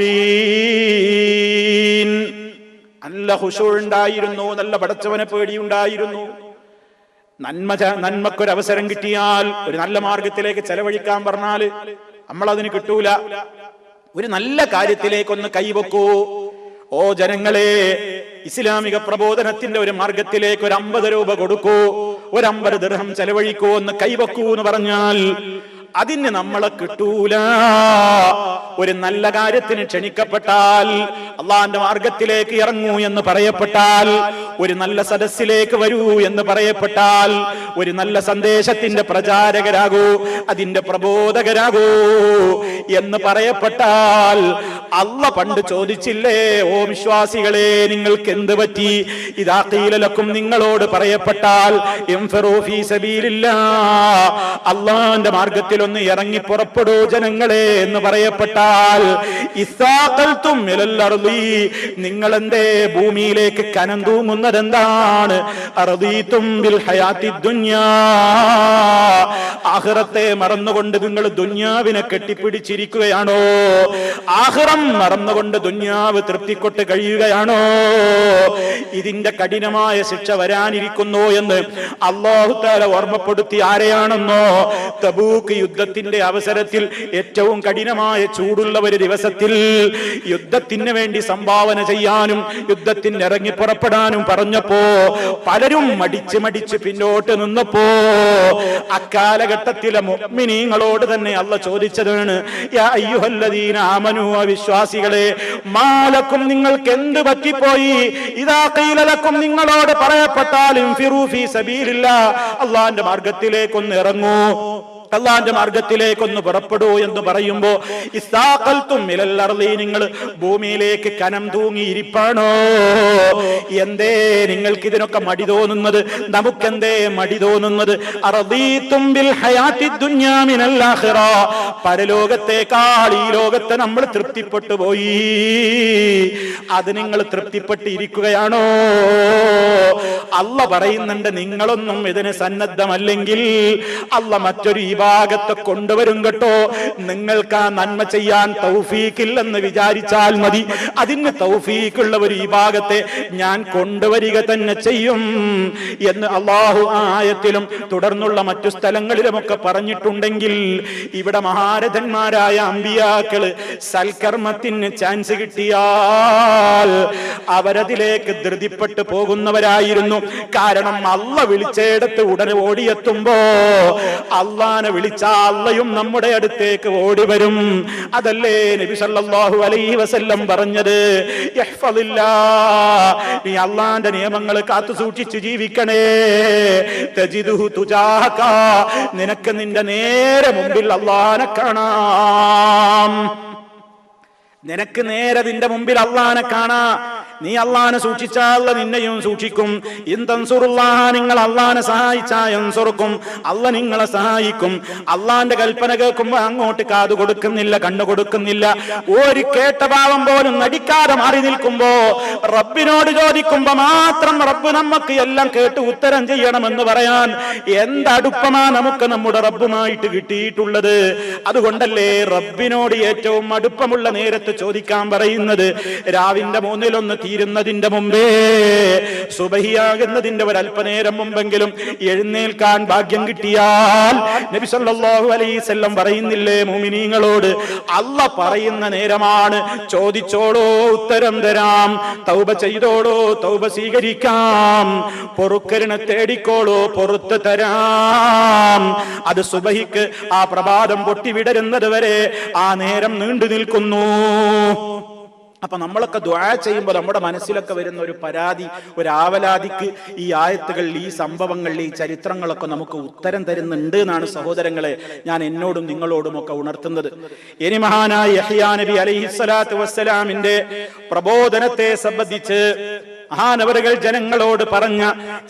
നല്ല ഖുശൂ ഉണ്ടായിരുന്നു, നല്ല പടച്ചവനെ പേടിയുണ്ടായിരുന്നു. നന്മക്കൊരവസരം കിട്ടിയാൽ, ഒരു നല്ല മാർഗത്തിലേക്ക് ചെലവഴിക്കാൻ പറഞ്ഞാൽ നമ്മളതിന് കിട്ടൂല. ഒരു നല്ല കാര്യത്തിലേക്കൊന്ന് കൈവെക്കൂ. ഓ ജനങ്ങളെ, ഇസ്ലാമിക പ്രബോധനത്തിന്റെ ഒരു മാർഗത്തിലേക്ക് ഒരു 50 രൂപ കൊടുക്കൂ, ഒരു 50 ദിർഹം ചെലവഴിക്കൂ, ഒന്ന് കൈവെക്കൂ എന്ന് പറഞ്ഞാൽ അതിന് നമ്മളെ കിട്ടൂല. ഒരു നല്ല കാര്യത്തിന് ക്ഷണിക്കപ്പെട്ടാൽ, അള്ളാന്റെ മാർഗത്തിലേക്ക് ഇറങ്ങൂ എന്ന് പറയപ്പെട്ടാൽ, ഒരു നല്ല സദസ്സിലേക്ക് വരൂ എന്ന് പറയപ്പെട്ടാൽ, ഒരു നല്ല സന്ദേശത്തിന്റെ പ്രചാരകരാകൂ, അതിന്റെ പ്രബോധകരാകൂ എന്ന് പറയപ്പെട്ടാൽ, അള്ള പണ്ട് ചോദിച്ചില്ലേ, ഓ വിശ്വാസികളെ നിങ്ങൾക്ക് എന്ത് പറ്റി? ഇദാ ഖീല ലക്കും, നിങ്ങളോട് പറയപ്പെട്ടാൽ, ഇൻഫിറൂ ഫീ സബീലില്ലാഹ്, അള്ളാന്റെ മാർഗത്തിൽ ഒന്ന് ഇറങ്ങി പുറപ്പെടൂ ജനങ്ങളെ എന്ന് പറയപ്പെട്ടാൽ, ഇസ്താഖൽതും ഇലൽ അർളി, നിങ്ങൾ എന്തേ ഭൂമിയിലേക്ക് കനം തൂങ്ങുന്നത് എന്താണ്? അർദീതും ബിൽ ഹയാത്തി ദുനിയാ, ആഖിറത്തെ മറന്നുകൊണ്ട് നിങ്ങൾ ദുനിയാവിനെ കെട്ടിപ്പിടിച്ചിരിക്കുകയാണോ? ആഖിറം മറന്നുകൊണ്ട് ദുനിയാവ് തൃപ്തിക്കൊട്ട് കഴിയുകയാണോ? ഇതിന്റെ കഠിനമായ ശിക്ഷ വരാനിരിക്കുന്നു എന്ന് അല്ലാഹു തആല ഓർമ്മപ്പെടുത്തി. ആരെയാണെന്നോ? തബൂക്ക് യുദ്ധത്തിന്റെ അവസരത്തിൽ ഏറ്റവും കഠിനമായ ചൂടുള്ള ഒരു ദിവസത്തിൽ യുദ്ധത്തിന് വേണ്ടി സംഭാവന ചെയ്യാനും യുദ്ധത്തിന് ഇറങ്ങി പുറപ്പെടാനും പറഞ്ഞപ്പോ പലരും മടിച്ച് പിന്നോട്ട് നിന്നപ്പോ അക്കാലഘട്ടത്തിലെ മുഅ്മിനീങ്ങളോട് തന്നെ അല്ലാഹ് ചോദിച്ചതാണ്, യാ അയ്യുഹല്ലദീന ആമനൂ, വിശ്വാസികളെ, മാലക്കും നിങ്ങൾക്ക് എന്ത് പറ്റിപ്പോയി? ഇദാ ഖീല ലക്കും, നിങ്ങളോട് പറയപ്പെട്ടാൽ, ഇൻഫിറൂ ഫീ സബീലില്ലാഹ്, അല്ലാഹുവിന്റെ മാർഗത്തിലേക്കൊന്ന് ഇറങ്ങൂ, അള്ളാന്റെ മാർഗത്തിലേക്കൊന്ന് പുറപ്പെടൂ എന്ന് പറയുമ്പോ, ഇസ്താഖൽതും ഇലൽ അർളി, നിങ്ങൾ ഭൂമിയിലേക്ക് കനം തൂങ്ങിയിരിപ്പാണോ? എന്തേ നിങ്ങൾക്ക് ഇതിനൊക്കെ മടി തോന്നുന്നത്? നമുക്കെന്തേ മടി തോന്നുന്നത്? അർദീതും ബിൽ ഹയാത്തി ദുനിയാ മിനൽ ആഖിറ, പരലോകത്തേക്കാൾ ഈ ലോകത്തെ നമ്മൾ തൃപ്തിപ്പെട്ടു പോയി. അത് നിങ്ങൾ തൃപ്തിപ്പെട്ടിരിക്കുകയാണോ? അള്ള പറയുന്നുണ്ട്, നിങ്ങളൊന്നും ഇതിന് സന്നദ്ധമല്ലെങ്കിൽ അള്ള മറ്റൊരു ഭാഗത്ത് കൊണ്ടുവരും കേട്ടോ. നിങ്ങൾക്ക് ആ നന്മ ചെയ്യാൻ തൗഫീഖില്ലെന്ന് വിചാരിച്ചാൽ മതി, അതിന് തൗഫീഖുള്ള ഒരു ഈ ഭാഗത്തെ ഞാൻ കൊണ്ടുവരിക തന്നെ ചെയ്യും എന്ന് അള്ളാഹു ആയത്തിലും തുടർന്നുള്ള മറ്റു സ്ഥലങ്ങളിലുമൊക്കെ പറഞ്ഞിട്ടുണ്ടെങ്കിൽ, ഇവിടെ മഹാരഥന്മാരായ അമ്പിയാക്കള് സൽക്കർമ്മത്തിന് ചാൻസ് കിട്ടിയാൽ അവരതിലേക്ക് ധൃതിപ്പെട്ടു പോകുന്നവരായിരുന്നു. കാരണം അള്ള വിളിച്ചയിടത്ത് ഉടനെ ഓടിയെത്തുമ്പോ അള്ളാനെ വിളിച്ച അള്ളയും നമ്മുടെ അടുത്തേക്ക് ഓടി വരും. അതല്ലേ നബി സല്ലല്ലാഹു അലൈഹി വസല്ലം പറഞ്ഞത്, നീ അള്ളാന്റെ നിയമങ്ങൾ കാത്തു സൂക്ഷിച്ചു ജീവിക്കണേ, തജിദുഹു തുജാഹക, നിനക്ക് നിന്റെ നേരെ മുമ്പിൽ അള്ളാനെ കാണാം. നിനക്ക് നേരെ നിന്റെ മുമ്പിൽ അള്ളാനെ കാണാ. നീ അള്ളാനെ സൂക്ഷിച്ചാൽ നിന്നെയും സൂക്ഷിക്കും. ഇൻതൻസുറുല്ലാഹ, നിങ്ങൾ അള്ളാനെ സഹായിച്ചാൽ യൻസുറുക്കും, അള്ള നിങ്ങളെ സഹായിക്കും. അള്ളാന്റെ കൽപ്പന കേൾക്കുമ്പോ അങ്ങോട്ട് കാതു കൊടുക്കുന്നില്ല, കണ്ണു കൊടുക്കുന്നില്ല, ഒരു കേട്ട ഭാവം പോലും നടിക്കാതെ മാറി നിൽക്കുമ്പോ, റബ്ബിനോട് ചോദിക്കുമ്പോ മാത്രം റബ്ബ് നമുക്ക് എല്ലാം കേട്ട് ഉത്തരം ചെയ്യണമെന്ന് പറയാൻ എന്തടുപ്പമാ നമുക്ക് നമ്മുടെ റബ്ബുമായിട്ട് കിട്ടിയിട്ടുള്ളത്. അതുകൊണ്ടല്ലേ റബ്ബിനോട് ഏറ്റവും അടുപ്പമുള്ള നേരത്ത് ചോദിക്കാൻ പറയുന്നത്. രാവിന്റെ 1/3 തീരുന്നതിന്റെ മുമ്പേ, സുബഹിയാകുന്നതിന്റെ ഒരല്പനേരം മുമ്പെങ്കിലും എഴുന്നേൽക്കാൻ ഭാഗ്യം കിട്ടിയാൽ നബി സല്ലല്ലാഹു അലൈഹി വസല്ലം പറയുന്നില്ലേ മുഅ്മിനീങ്ങളോട്, അള്ള പറയുന്ന നേരമാണ്, ചോദിച്ചോളൂ ഉത്തരം തരാം, തൗബ ചെയ്തോളൂ തൗബ സ്വീകരിക്കാം, പൊറുക്കലിനെ തേടിക്കോളൂ പുറത്തു തരാം. അത് സുബഹിക്ക് ആ പ്രഭാതം പൊട്ടിവിടരുന്നത് വരെ ആ നേരം നീണ്ടു നിൽക്കുന്നു. അപ്പൊ നമ്മളൊക്കെ ദുആ ചെയ്യുമ്പോൾ നമ്മുടെ മനസ്സിലൊക്കെ വരുന്ന ഒരു പരാതി, ഒരു ആവലാതിക്ക് ഈ ആയത്തുകൾ, ഈ സംഭവങ്ങൾ, ഈ ചരിത്രങ്ങളൊക്കെ നമുക്ക് ഉത്തരം തരുന്നുണ്ട് എന്നാണ് സഹോദരങ്ങളെ ഞാൻ എന്നോടും നിങ്ങളോടും ഒക്കെ ഉണർത്തുന്നത്. ഇനി മഹാനായ യഹ്യാ നബി അലൈഹിസ്സലാത്തു വസ്സലാമിന്റെ പ്രബോധനത്തെ സംബന്ധിച്ച് മഹാനവറുകൾ ജനങ്ങളോട് പറഞ്ഞ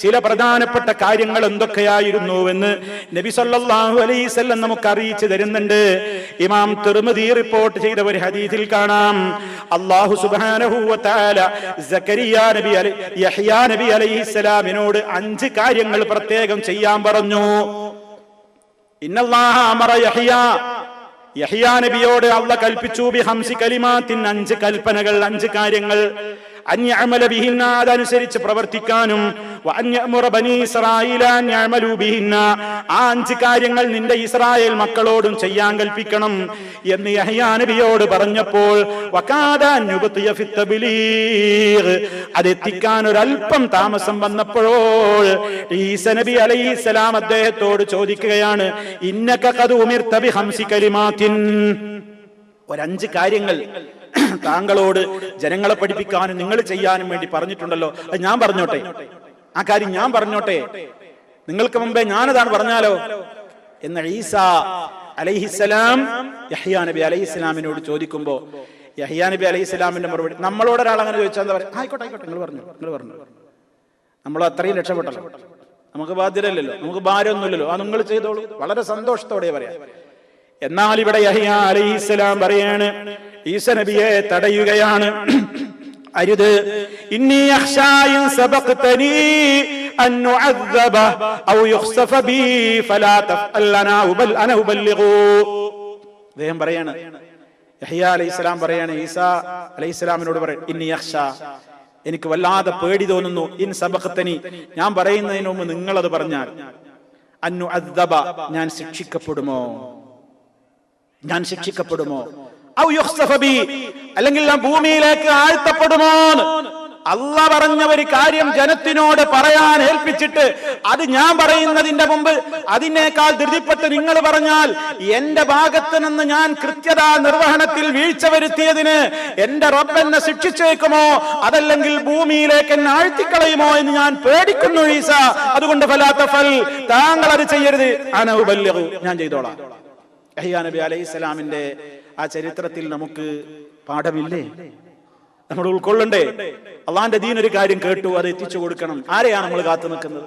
ചില പ്രധാനപ്പെട്ട കാര്യങ്ങൾ എന്തൊക്കെയായിരുന്നുവെന്ന് നബി സല്ലല്ലാഹു അലൈഹി വസല്ലം നമുക്ക് അറിയിച്ചു തരുന്നുണ്ട്. ഇമാം തിർമിദി റിപ്പോർട്ട് ചെയ്ത ഒരു ഹദീസിൽ കാണാം, അല്ലാഹു സുബ്ഹാനഹു വ തആല യഹ്യാ നബി അലൈഹിസ്സലാമിനോട് 5 കാര്യങ്ങൾ പ്രത്യേകം ചെയ്യാൻ പറഞ്ഞു. ഇന്നല്ലാഹ അമറ യഹ്യാ നബിയോട് അല്ലാഹ് കൽപ്പിച്ചു, ബി 5 കലിമാത്തിൻ, 5 കൽപ്പനകൾ, 5 കാര്യങ്ങൾ, അതനുസരിച്ച് പ്രവർത്തിക്കാനും, വഅൻ യഅ്മുറ ബനീ ഇസ്രായീല അൻ യഅമലൂ ബിഹിന്ന, ആ 5 കാര്യങ്ങൾ നിന്റെ ഇസ്രായേൽ മക്കളോടും ചെയ്യാൻ കൽപ്പിക്കണം എന്ന് യഹ്യാ നബിയോട് പറഞ്ഞപ്പോൾ വകാദ അൻ യുബ്തിയ ഫി തബ്ലീഗ്, അതെത്തിക്കാൻ ഒരല്പം താമസം വന്നപ്പോൾ ഈസാ നബി അലൈഹിസ്സലാം അദ്ദേഹത്തോട് ചോദിക്കുകയാണ്, ഇന്നക ഖദ് ഉമിർത ബി 5 കലിമാത്തിൻ, ഒരു 5 കാര്യങ്ങൾ താങ്കളോട് ജനങ്ങളെ പഠിപ്പിക്കാനും നിങ്ങൾ ചെയ്യാനും വേണ്ടി പറഞ്ഞിട്ടുണ്ടല്ലോ, അത് ഞാൻ പറഞ്ഞോട്ടെ, ആ കാര്യം ഞാൻ പറഞ്ഞോട്ടെ, നിങ്ങൾക്ക് മുമ്പേ ഞാനതാണ് പറഞ്ഞാലോ എന്ന് ഈസാ അലൈഹിസ്സലാം യഹ്യാ നബി അലൈഹിസ്സലാമിനോട് ചോദിക്കുമ്പോ യഹ്യാ നബി അലൈഹിസ്സലാമിന്റെ മറുപടി, നമ്മളോട് ഒരാൾ അങ്ങനെ ചോദിച്ചാൽ എന്താ പറയുക, ആയിക്കോട്ടെ ആയിക്കോട്ടെ നിങ്ങൾ പറഞ്ഞു നമ്മൾ അത്രയും രക്ഷപ്പെട്ടല്ലോ, നമുക്ക് ബാധ്യതയില്ലല്ലോ, നമുക്ക് ഭാരമൊന്നുമില്ലല്ലോ, ആ നിങ്ങൾ ചെയ്തോളൂ, വളരെ സന്തോഷത്തോടെ പറയാം. എന്നാൽ ഇവിടെ യഹ്യാ അലൈഹിസ്സലാം പറയാണ്, ഈസാ നബിയെ തടയുകയാണ്, അരുത്, ഇന്നി അഖ്ശാ ഇൻ സബഖതനി അൻ ഉഅദ്ദബ ഔ യുഖ്സഫ ബി ഫലാ തഫഅൽ ലനാ അന ഉബല്ലിഗു. അദ്ദേഹം പറയാണ്, യഹ്യാ അലൈഹിസ്സലാം പറയാണ്, ഈസാ അലൈഹിസ്സലാമിനോട് പറയും, ഇന്നി അഖ്ശാ, എനിക്ക് വല്ലാതെ പേടി തോന്നുന്നു, ഇൻ സബഖതനി, ഞാൻ പറയുന്നതിന് മുമ്പ് നിങ്ങളത് പറഞ്ഞാൽ, അൻ ഉഅദ്ദബ, ഞാൻ ശിക്ഷിക്കപ്പെടുമോ, ഔ യുഖ്സഫ ബി, അല്ലെങ്കിൽ ഞാൻ ഭൂമിയിലേക്ക് ആഴ്ത്തപ്പെടുമോ. അല്ലാഹ് പറഞ്ഞ ഒരു കാര്യം ജനത്തിനോട് പറയാൻ ഏൽപ്പിച്ചിട്ട് അത് ഞാൻ പറയുന്നതിന്റെ മുമ്പ് അതിനേക്കാൾ ധൃതിപ്പെട്ട് നിങ്ങൾ പറഞ്ഞാൽ എന്റെ ഭാഗത്ത് നിന്ന് ഞാൻ കൃത്യത നിർവഹണത്തിൽ വീഴ്ച വരുത്തിയതിന് എന്റെ റബ്ബ് എന്നെ ശിക്ഷിച്ചേക്കുമോ, അതല്ലെങ്കിൽ ഭൂമിയിലേക്ക് എന്നെ ആഴ്ത്തിക്കളയുമോ എന്ന് ഞാൻ പേടിക്കുന്നു ഈസാ. അതുകൊണ്ട് ഫലാ തഫൽ, താങ്കൾ അത് ചെയ്യരുത്, അന ഉബല്ലിഗു, ഞാൻ ചെയ്തോളാം. യഹ്യാ നബി അലൈഹിസ്സലാമിന്റെ ആ ചരിത്രത്തിൽ നമുക്ക് പാഠമില്ലേ, നമ്മൾ ഉൾക്കൊള്ളണ്ടേ? അള്ളാന്റെ ദീൻ ഒരു കാര്യം കേട്ടു, അത് എത്തിച്ചു കൊടുക്കണം. ആരെയാണ് നമ്മൾ കാത്തു നിൽക്കുന്നത്?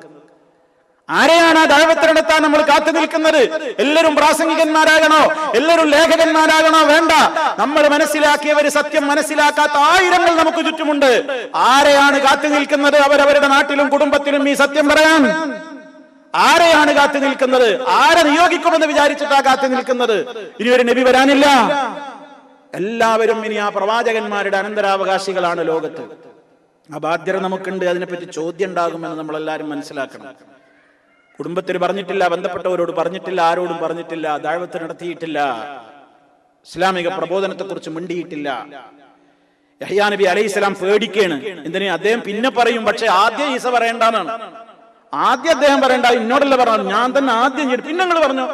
ആരെയാണ് ആ ദഅവത്ത് നടത്താൻ നമ്മൾ കാത്തു നിൽക്കുന്നത്? എല്ലാവരും പ്രാസംഗികന്മാരാകണോ? എല്ലാവരും ലേഖകന്മാരാകണോ? വേണ്ട. നമ്മൾ മനസ്സിലാക്കിയവര് സത്യം മനസ്സിലാക്കാത്ത ആയിരങ്ങൾ നമുക്ക് ചുറ്റുമുണ്ട്. ആരെയാണ് കാത്തു നിൽക്കുന്നത്? അവരവരുടെ നാട്ടിലും കുടുംബത്തിലും ഈ സത്യം പറയാൻ ആരെയാണ് കാത്തു നിൽക്കുന്നത്? ആരെ നിയോഗിക്കുമെന്ന് വിചാരിച്ചിട്ടാ കാത്തു നിൽക്കുന്നത്? ഇനി ഒരു നബി വരാനില്ല. എല്ലാവരും ഇനി ആ പ്രവാചകന്മാരുടെ അനന്തരാവകാശികളാണ് ലോകത്ത്. ആ ബാധ്യത നമുക്കുണ്ട്. അതിനെപ്പറ്റി ചോദ്യം ഉണ്ടാകുമെന്ന് നമ്മളെല്ലാവരും മനസ്സിലാക്കണം. കുടുംബത്തിൽ പറഞ്ഞിട്ടില്ല, ബന്ധപ്പെട്ടവരോട് പറഞ്ഞിട്ടില്ല, ആരോടും പറഞ്ഞിട്ടില്ല, ദഅവത്ത് നടത്തിയിട്ടില്ല, ഇസ്ലാമിക പ്രബോധനത്തെ കുറിച്ച് മിണ്ടിയിട്ടില്ല. യഹ്യാ നബി അലൈഹിസ്സലാം പേടിക്കാണ്. എന്തിനാ? അദ്ദേഹം പിന്നെ പറയും, പക്ഷെ ആദ്യം ഈസ പറയേണ്ടെന്നാണ്. ആദ്യം അദ്ദേഹം പറയണ്ട, എന്നോടല്ല പറഞ്ഞു, ഞാൻ തന്നെ ആദ്യം ചെയ്തു, പിന്നെ നിങ്ങൾ പറഞ്ഞു.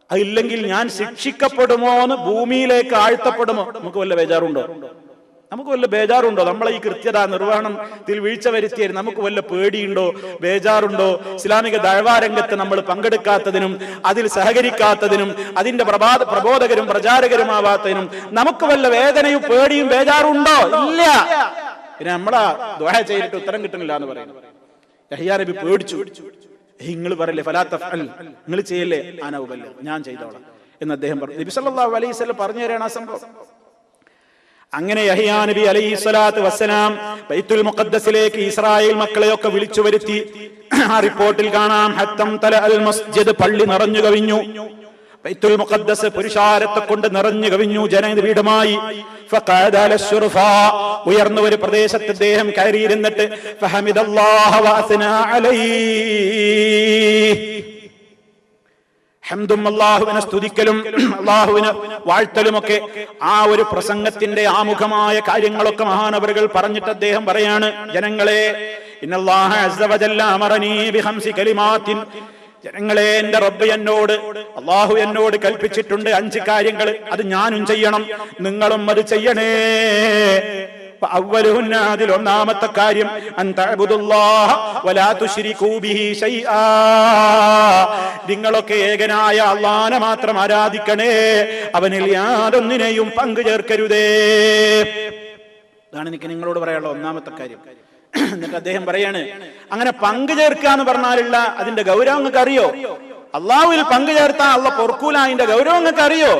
അതില്ലെങ്കിൽ ഞാൻ ശിക്ഷിക്കപ്പെടുമോ, എന്ന് ഭൂമിയിലേക്ക് ആഴ്ത്തപ്പെടുമോ? നമുക്ക് വല്ല ബേജാറുണ്ടോ? നമ്മളെ ഈ കൃത്യത നിർവഹണത്തിൽ വീഴ്ച വരുത്തിയത് നമുക്ക് വല്ല പേടിയുണ്ടോ, ബേജാറുണ്ടോ? ഇസ്ലാമിക ദഅവാ രംഗത്ത് നമ്മൾ പങ്കെടുക്കാത്തതിനും അതിൽ സഹകരിക്കാത്തതിനും അതിന്റെ പ്രബോധകരും പ്രചാരകരുമാവാത്തതിനും നമുക്ക് വല്ല വേദനയും പേടിയും ബേജാറും ഉണ്ടോ? ഇല്ല. പിന്നെ നമ്മളാ ദുആ ചെയ്തിട്ട് ഉത്തരം കിട്ടുന്നില്ല എന്ന് പറയുന്നു. യഹ്യാ നബി പേടിച്ചു. നിങ്ങൾ പറയല്ലേ ഫലാ തഫ്അൽ, നിങ്ങൾ ചെയ്യല്ലേ, അന ഉബല്ലിഗ്, ഞാൻ ചെയ്തോളാം എന്ന് അദ്ദേഹം പറഞ്ഞു. നബി സല്ലല്ലാഹു അലൈഹി വസല്ലം പറഞ്ഞു തരാണ് ആ സംഭവം. അങ്ങനെ യഹ്യാ നബി അലൈഹിസ്സലാത്തു വസ്സലാം ബൈത്തുൽ മുഖദ്ദസിലേക്ക് ഇസ്രായേൽ മക്കളെയൊക്കെ വിളിച്ചു വരുത്തി. ആ റിപ്പോർട്ടിൽ കാണാം, ഹത്തം തല അൽ മസ്ജിദ്, പള്ളി നിറഞ്ഞു കവിഞ്ഞു. ബൈത്തുൽ മുഖദ്ദസ് പുരുഷാരത്തെ കൊണ്ട് നിറഞ്ഞു കവിഞ്ഞു, ജനപീഠമായി. ഫഖഅദ അല ശുർഫാ, ഉയർന്ന ഒരു പ്രദേശത്ത് അദ്ദേഹം കയറിയിരുന്നിട്ട് ഫഹമിദല്ലാഹ വഅസ്നാ അലൈഹി, ഹംദും, അല്ലാഹുവിനെ സ്തുതിക്കലും അല്ലാഹുവിനെ വാഴ്ത്തലുമൊക്കെ ആ ഒരു പ്രസംഗത്തിന്റെ ആമുഖമായ കാര്യങ്ങളൊക്കെ മഹാനവറുകൾ പറഞ്ഞിട്ട് അദ്ദേഹം പറയാണ്, ജനങ്ങളെ, ഇന്നല്ലാഹ അസ്സ വജല്ല അമറനീ ബിഖംസി കലിമാത്തിൻ, ജനങ്ങളെ, എന്റെ റബ്ബ് എന്നോട്, അല്ലാഹു എന്നോട് കൽപ്പിച്ചിട്ടുണ്ട് 5 കാര്യങ്ങൾ. അത് ഞാനും ചെയ്യണം, നിങ്ങളും അത് ചെയ്യണേ. അവ്വലുഹുന്ന, അതിൽ ഒന്നാമത്തെ കാര്യം, അൻ തഅബുദുല്ലാഹ വലാ തുശ്രികൂ ബിഹി ശൈആ, നിങ്ങളൊക്കെ ഏകനായ അല്ലാഹനെ മാത്രം ആരാധിക്കണേ, അവനിൽ യാതൊന്നിനെയും പങ്കു ചേർക്കരുതേ. ഇതാണ് എനിക്ക് നിങ്ങളോട് പറയാനുള്ള ഒന്നാമത്തെ കാര്യം. എന്നിട്ട് അദ്ദേഹം പറയാണ്, അങ്ങനെ പങ്കു ചേർക്കുക എന്ന് പറഞ്ഞാലുള്ള അതിന്റെ ഗൗരവം നിങ്ങൾക്ക് അറിയോ? അള്ളാഹുവിൽ പങ്കു ചേർത്താൽ അള്ളാഹ് പൊറുക്കൂല, അതിന്റെ ഗൗരവം നിങ്ങൾക്ക് അറിയോ?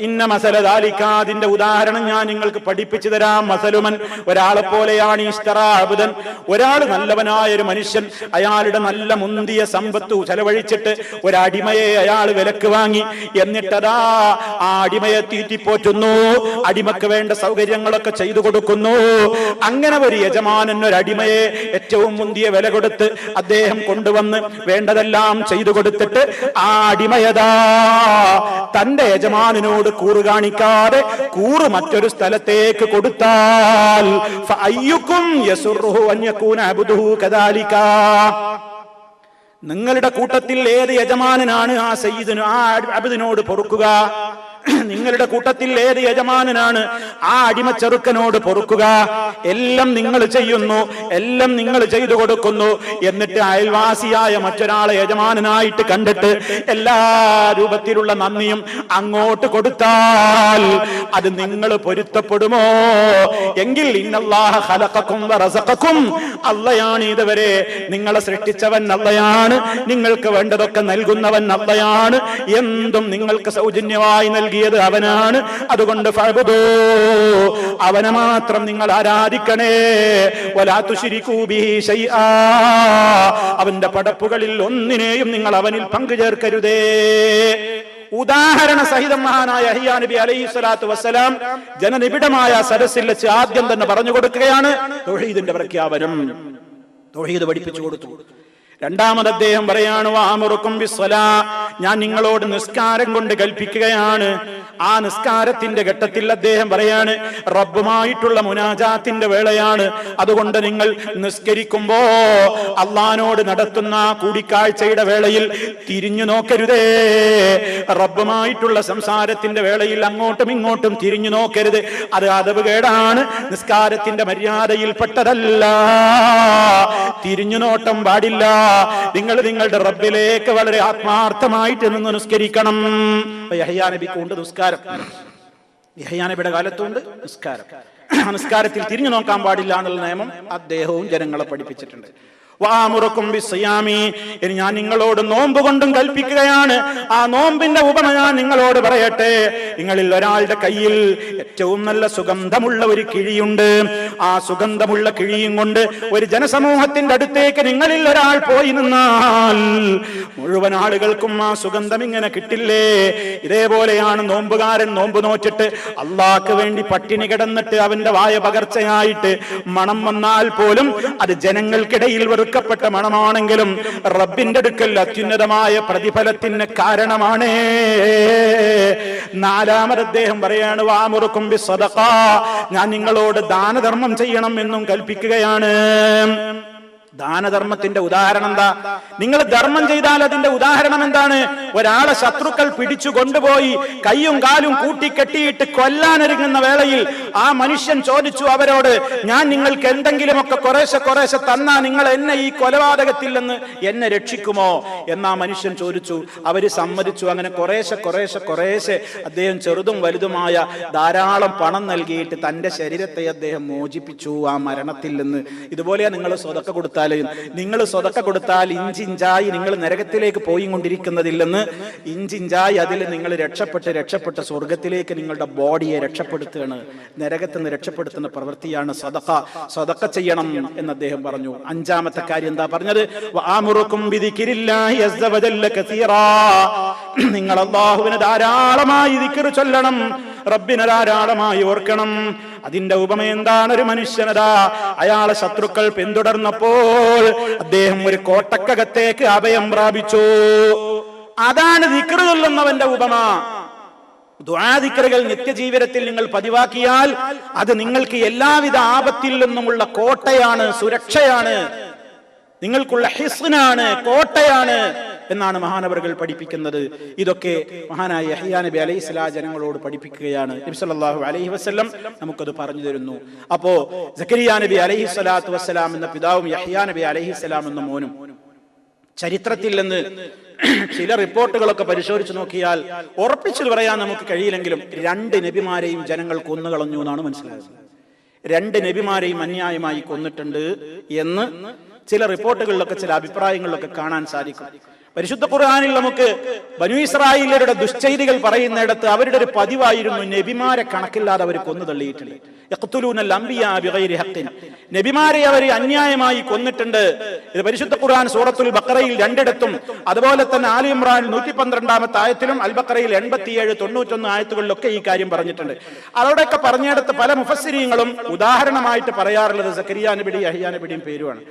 ഇന്ന മസല ദാലിക, അതിന്റെ ഉദാഹരണം ഞാൻ നിങ്ങൾക്ക് പഠിപ്പിച്ചു തരാം. മസലുമൻ, ഒരാളെ പോലെയാണ് ഇസ്തറാ അബ്ദൻ, ഒരാൾ നല്ലവനായ ഒരു മനുഷ്യൻ അയാളുടെ നല്ല മുന്തിയ സമ്പത്ത് ചെലവഴിച്ചിട്ട് ഒരടിമയെ അയാൾ വിലക്ക് വാങ്ങി, എന്നിട്ടതാ ആ അടിമയെ തീറ്റിപ്പോറ്റുന്നു, അടിമക്ക് വേണ്ട സൗകര്യങ്ങളൊക്കെ ചെയ്തു കൊടുക്കുന്നു. അങ്ങനെ ഒരു യജമാനൻ ഒരടിമയെ ഏറ്റവും മുന്തിയ വില കൊടുത്ത് അദ്ദേഹം കൊണ്ടുവന്ന് വേണ്ടതെല്ലാം ചെയ്തു കൊടുത്തിട്ട് ആ അടിമയതാ തന്റെ യജമാനനോട് കൂറ് കാണിക്കാതെ കൂറ് മറ്റൊരു സ്ഥലത്തേക്ക് കൊടുത്താൽ ഫഅയ്യുക്കും യസുറുഹു അൻ യകൂന അബ്ദുഹു കദാലിക, നിങ്ങളുടെ കൂട്ടത്തിൽ ഏത് യജമാനനാണ് ആ സയ്യിദിനു ആ അബ്ദിനോട് പൊറുക്കുക? നിങ്ങളുടെ കൂട്ടത്തിൽ ഏത് യജമാനനാണ് ആ അടിമച്ചെറുക്കനോട് പൊറുക്കുക? എല്ലാം നിങ്ങൾ ചെയ്യുന്നു, എല്ലാം നിങ്ങൾ ചെയ്തു കൊടുക്കുന്നു. എന്നിട്ട് അയൽവാസിയായ മറ്റൊരാളെ യജമാനനായിട്ട് കണ്ടിട്ട് എല്ലാ രൂപത്തിലുള്ള നന്ദിയും അങ്ങോട്ട് കൊടുത്താൽ അത് നിങ്ങൾ പൊരുത്തപ്പെടുമോ? എങ്കിൽ ഇന്നല്ലാഹ ഖലഖക്കും വറസഖക്കും, അല്ലാഹയാണ് ഇതുവരെ നിങ്ങളെ സൃഷ്ടിച്ചവൻ അല്ലാഹയാണ്, നിങ്ങൾക്ക് വേണ്ടതൊക്കെ നൽകുന്നവൻ അല്ലാഹയാണ്, എന്തും നിങ്ങൾക്ക് സൗജന്യമായി നൽകിയത് അവനാണ്. അതുകൊണ്ട് ഫഅബ്ദൂ, അവനെ മാത്രം നിങ്ങൾ ആരാധിക്കണേ. വലാ തുശ്രികൂ ബിഹി ശൈആ, അവന്റെ പടപ്പുകളിൽ ഒന്നിനെയും നിങ്ങൾ അവനിൽ പങ്കു ചേർക്കരുതേ. ഉദാഹരണ സഹിതം മഹാനായ യഹ്യാ നബി അലൈഹിസ്സലാത്തു വസ്സലാം ജനനിബിഡമായ സദസ്സിൽ വെച്ച് ആദ്യം തന്നെ പറഞ്ഞു കൊടുക്കുകയാണ് തൗഹീദിന്റെ പ്രഖ്യാപനം. തൗഹീദ് പഠിപ്പിച്ചു കൊടുത്തു. രണ്ടാമത് അദ്ദേഹം പറയാണ് വഅമുറുക്കും ബിസ്സലാ, ഞാൻ നിങ്ങളോട് നിസ്കാരം കൊണ്ട് കൽപ്പിക്കുകയാണ്. ആ നിസ്കാരത്തിന്റെ ഘട്ടത്തിൽ അദ്ദേഹം പറയാണ് റബ്ബുമായിട്ടുള്ള മുനാജാത്തിന്റെ വേളയാണ്. അതുകൊണ്ട് നിങ്ങൾ നിസ്കരിക്കുമ്പോ അള്ളാഹുവിനോട് നടത്തുന്ന കൂടിക്കാഴ്ചയുടെ വേളയിൽ തിരിഞ്ഞു നോക്കരുതേ. റബ്ബുമായിട്ടുള്ള സംസാരത്തിന്റെ വേളയിൽ അങ്ങോട്ടും ഇങ്ങോട്ടും തിരിഞ്ഞു നോക്കരുത്. അത് അദബുകേടാണ്, നിസ്കാരത്തിന്റെ മര്യാദയിൽപ്പെട്ടതല്ല. തിരിഞ്ഞു നോട്ടം പാടില്ല. നിങ്ങൾ നിങ്ങളുടെ റബ്ബിലേക്ക് വളരെ ആത്മാർത്ഥമായിട്ട് നിന്ന് നിസ്കരിക്കണം. യഹ്യാ നബിക്ക് ഉണ്ട് നിസ്കാരം, യഹ്യാ നബിയുടെ കാലത്തുണ്ട് നിസ്കാരം. നിസ്കാരത്തിൽ തിരിഞ്ഞു നോക്കാൻ പാടില്ല എന്നുള്ള നിയമം അദ്ദേഹവും ജനങ്ങളെ പഠിപ്പിച്ചിട്ടുണ്ട്. വഅമുറുക്കും ബിസ്സിയാമി, ഇനി ഞാൻ നിങ്ങളോട് നോമ്പ് കൊണ്ടും കൽപ്പിക്കുകയാണ്. ആ നോമ്പിന്റെ ഉപമ ഞാൻ നിങ്ങളോട് പറയട്ടെ. നിങ്ങളിൽ ഒരാളുടെ കയ്യിൽ ഏറ്റവും നല്ല സുഗന്ധമുള്ള ഒരു കിഴിയുണ്ട്. ആ സുഗന്ധമുള്ള കിഴിയും കൊണ്ട് ഒരു ജനസമൂഹത്തിന്റെ അടുത്തേക്ക് നിങ്ങളിൽ ഒരാൾ പോയി നിന്നാൽ മുഴുവൻ ആളുകൾക്കും ആ സുഗന്ധം ഇങ്ങനെ കിട്ടില്ലേ? ഇതേപോലെയാണ് നോമ്പുകാരൻ നോമ്പ് നോച്ചിട്ട് അള്ളാഹ്ക്ക് വേണ്ടി പട്ടിണി കിടന്നിട്ട് അവന്റെ വായ പകർച്ചയായിട്ട് മണം വന്നാൽ പോലും അത് ജനങ്ങൾക്കിടയിൽ പ്പെട്ട മണമാണെങ്കിലും റബ്ബിന്റെ അടുക്കൽ അത്യുന്നതമായ പ്രതിഫലത്തിന് കാരണമാണ്. നാലാമത് അദ്ദേഹം പറയാണ് വഅമുറുക്കും ബിസ്സദഖ, ഞാൻ നിങ്ങളോട് ദാനധർമ്മം ചെയ്യണം എന്നും കൽപ്പിക്കുകയാണ്. ദാനധർമ്മത്തിന്റെ ഉദാഹരണം എന്താ? നിങ്ങൾ ധർമ്മം ചെയ്താൽ അതിന്റെ ഉദാഹരണം എന്താണ്? ഒരാളെ ശത്രുക്കൾ പിടിച്ചു കൊണ്ടുപോയി കയ്യും കാലും കൂട്ടിക്കെട്ടിയിട്ട് കൊല്ലാനൊരുങ്ങുന്ന വേളയിൽ ആ മനുഷ്യൻ ചോദിച്ചു അവരോട്, ഞാൻ നിങ്ങൾക്ക് എന്തെങ്കിലുമൊക്കെ കുറേശ്ശെ തന്നാ നിങ്ങൾ എന്നെ ഈ കൊലപാതകത്തിൽ നിന്ന് എന്നെ രക്ഷിക്കുമോ എന്നാ മനുഷ്യൻ ചോദിച്ചു. അവര് സമ്മതിച്ചു. അങ്ങനെ കുറേശ്ശെ അദ്ദേഹം ചെറുതും വലുതുമായ ധാരാളം പണം നൽകിയിട്ട് തന്റെ ശരീരത്തെ അദ്ദേഹം മോചിപ്പിച്ചു ആ മരണത്തിൽ നിന്ന്. ഇതുപോലെയാ നിങ്ങൾ സ്വതക്ക കൊടുത്താൽ, നിങ്ങൾ സ്വതക്ക കൊടുത്താൽ ഇഞ്ചിഞ്ചായി നിങ്ങൾ നരകത്തിലേക്ക് പോയി കൊണ്ടിരിക്കുന്നതില്ലെന്ന്, ഇഞ്ചിഞ്ചായി അതിൽ നിങ്ങൾ രക്ഷപ്പെട്ട് സ്വർഗത്തിലേക്ക് നിങ്ങളുടെ ബോഡിയെ രക്ഷപ്പെടുത്തുകയാണ്. നരകത്തിൽ നിന്ന് രക്ഷപ്പെടുത്തുന്ന പ്രവൃത്തിയാണ് സദഖ. സദഖ ചെയ്യണം എന്ന് അദ്ദേഹം പറഞ്ഞു. അഞ്ചാമത്തെ കാര്യം എന്താ പറഞ്ഞത്? വഅമുറുക്കും ബിദിക്രില്ലാഹി അസ്സ വജല്ല കസീറാ, നിങ്ങൾ അല്ലാഹുവിനെ ധാരാളമായി ദിക്ർ ചൊല്ലണം, റബ്ബിനെ ധാരാളമായി ഓർക്കണം. അതിന്റെ ഉപമ എന്താണ്? ഒരു മനുഷ്യനതാ അയാളെ ശത്രുക്കൾ പിന്തുടർന്നപ്പോൾ അദ്ദേഹം ഒരു കോട്ടക്കകത്തേക്ക് അഭയം പ്രാപിച്ചു. അതാണ് ദിക്ർ ചൊല്ലുന്നവന്റെ ഉപമ. ദുആ ദിക്റുകൾ നിത്യജീവിതത്തിൽ നിങ്ങൾ പതിവാക്കിയാൽ അത് നിങ്ങൾക്ക് എല്ലാവിധ ആപത്തിൽ നിന്നുമുള്ള കോട്ടയാണ്, സുരക്ഷയാണ്, നിങ്ങൾക്കുള്ള ഹിസ്നാണ്, കോട്ടയാണ് എന്നാണ് മഹാനവറുകൾ പഠിപ്പിക്കുന്നത്. ഇതൊക്കെ മഹാനായ യഹ്യാ നബി അലൈഹിസ്സലാം ജനങ്ങളോട് പഠിപ്പിക്കുകയാണ്. നബി സല്ലല്ലാഹു അലൈഹി വസല്ലം നമുക്കത് പറഞ്ഞു തരുന്നു. അപ്പോ സക്കരിയ നബി അലൈഹിസ്സലാത്തു വസ്സലാം എന്ന പിതാവും യഹ്യാ നബി അലൈഹിസ്സലാം എന്ന മോനും ചരിത്രത്തിൽ നിന്ന് ചില റിപ്പോർട്ടുകളൊക്കെ പരിശോധിച്ച് നോക്കിയാൽ ഉറപ്പിച്ചു പറയാൻ നമുക്ക് കഴിയില്ലെങ്കിലും 2 നബിമാരെയും ജനങ്ങൾ കൊന്നുകളഞ്ഞു എന്നാണ് മനസ്സിലായത്. 2 നബിമാരെയും അന്യായമായി കൊന്നിട്ടുണ്ട് എന്ന് ചില റിപ്പോർട്ടുകളിലൊക്കെ ചില അഭിപ്രായങ്ങളിലൊക്കെ കാണാൻ സാധിക്കും. പരിശുദ്ധ ഖുർആനിൽ നമുക്ക് ബനൂ ഇസ്രായേല്യരുടെ ദുശ്ചെയ്തികൾ പറയുന്നിടത്ത് അവരുടെ ഒരു പതിവായിരുന്നു നബിമാരെ കണക്കില്ലാതെ അവർ കൊന്നു തള്ളിയിട്ടുണ്ട്. യഖ്തുലൂനൽ അംബിയാ ബിഗൈരി ഹഖ്ഖിൻ, നബിമാരെ അവർ അന്യായമായി കൊന്നിട്ടുണ്ട്. ഇത് പരിശുദ്ധ ഖുർആൻ സൂറത്തുൽ ബഖറയിൽ 2 അതുപോലെ തന്നെ ആലി ഇംറാനിൽ 112 ആയത്തിലും അൽ ബഖറയിൽ 87, 91 ആയത്തുകളിലൊക്കെ ഈ കാര്യം പറഞ്ഞിട്ടുണ്ട്. അവിടെയൊക്കെ പറഞ്ഞെടുത്ത് പല മുഫസ്സിരീങ്ങളും ഉദാഹരണമായിട്ട് പറയാറുള്ളത് സക്കരിയ നബിയുടെയും യഹ്യാ നബിയുടെയും പേരുമാണ്.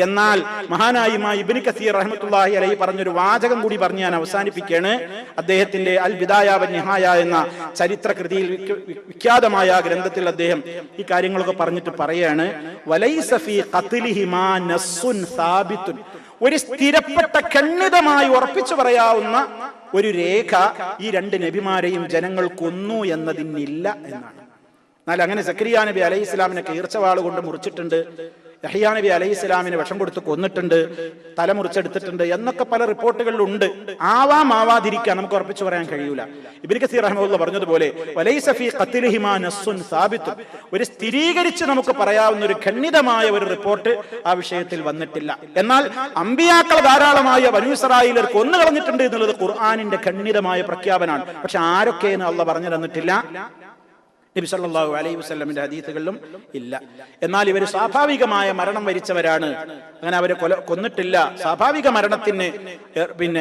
എന്നാൽ മഹാനായ ഇമാം ഇബ്നു കസീർ റഹ്മത്തുള്ളാഹി അലൈഹി പറഞ്ഞൊരു വാചകം കൂടി പറഞ്ഞ് ഞാൻ അവസാനിപ്പിക്കുകയാണ്. അദ്ദേഹത്തിന്റെ അൽ ബിദായ വ നിഹായ എന്ന ചരിത്ര കൃതിയിൽ, വിഖ്യാതമായ ഗ്രന്ഥത്തിൽ അദ്ദേഹം ഈ കാര്യങ്ങളൊക്കെ പറഞ്ഞിട്ട് പറയാണ്, വലൈസ ഫീ ഖത്ലിഹിമാ നസ്സുൻ സാബിത്തുൻ, ഒരു സ്ഥിരപ്പെട്ട ഖണ്ഡിതമായി ഉറപ്പിച്ചു പറയാവുന്ന ഒരു രേഖ ഈ 2 നബിമാരെയും ജനങ്ങൾ കൊന്നു എന്നതിനില്ല എന്നാണ്. എന്നാൽ അങ്ങനെ സക്കരിയ നബി അലൈഹി ഇസ്ലാമിനെ കീർച്ചവാള് കൊണ്ട് മുറിച്ചിട്ടുണ്ട്, യഹ്യാ നബി അലൈഹി ഇസ്ലാമിനെ വിഷം കൊടുത്ത് കൊന്നിട്ടുണ്ട്, തല മുറിച്ചെടുത്തിട്ടുണ്ട് എന്നൊക്കെ പല റിപ്പോർട്ടുകളിലുണ്ട്. ആവാതിരിക്കാൻ നമുക്ക് ഉറപ്പിച്ചു പറയാൻ കഴിയൂല. ഇബ്നു കസീർ റഹിമഹുല്ലാഹ് പറഞ്ഞതുപോലെ വലൈസ ഫീ ഖത്ലിഹിമാ നസ്സുൻ സാബിത്തുൻ, ഒരു സ്ഥിരീകരിച്ച് നമുക്ക് പറയാവുന്ന ഒരു ഖണ്ഡിതമായ ഒരു റിപ്പോർട്ട് ആ വിഷയത്തിൽ വന്നിട്ടില്ല. എന്നാൽ അമ്പിയാക്കൾ ധാരാളമായ ബനൂ ഇസ്രായേലിയർ കൊന്നു കളഞ്ഞിട്ടുണ്ട് എന്നുള്ളത് ഖുർആനിന്റെ ഖണ്ഡിതമായ പ്രഖ്യാപനമാണ്. പക്ഷെ ആരൊക്കെയെന്ന് അള്ളാഹ് പറഞ്ഞു തന്നിട്ടില്ല, നബി സല്ലല്ലാഹു അലൈഹി വസല്ലമിന്റെ ഹദീസുകളിലും ഇല്ല. എന്നാൽ ഇവർ സ്വാഭാവികമായ മരണം വരിച്ചവരാണ്, അങ്ങനെ അവരെ കൊന്നിട്ടില്ല, സ്വാഭാവിക മരണത്തിന്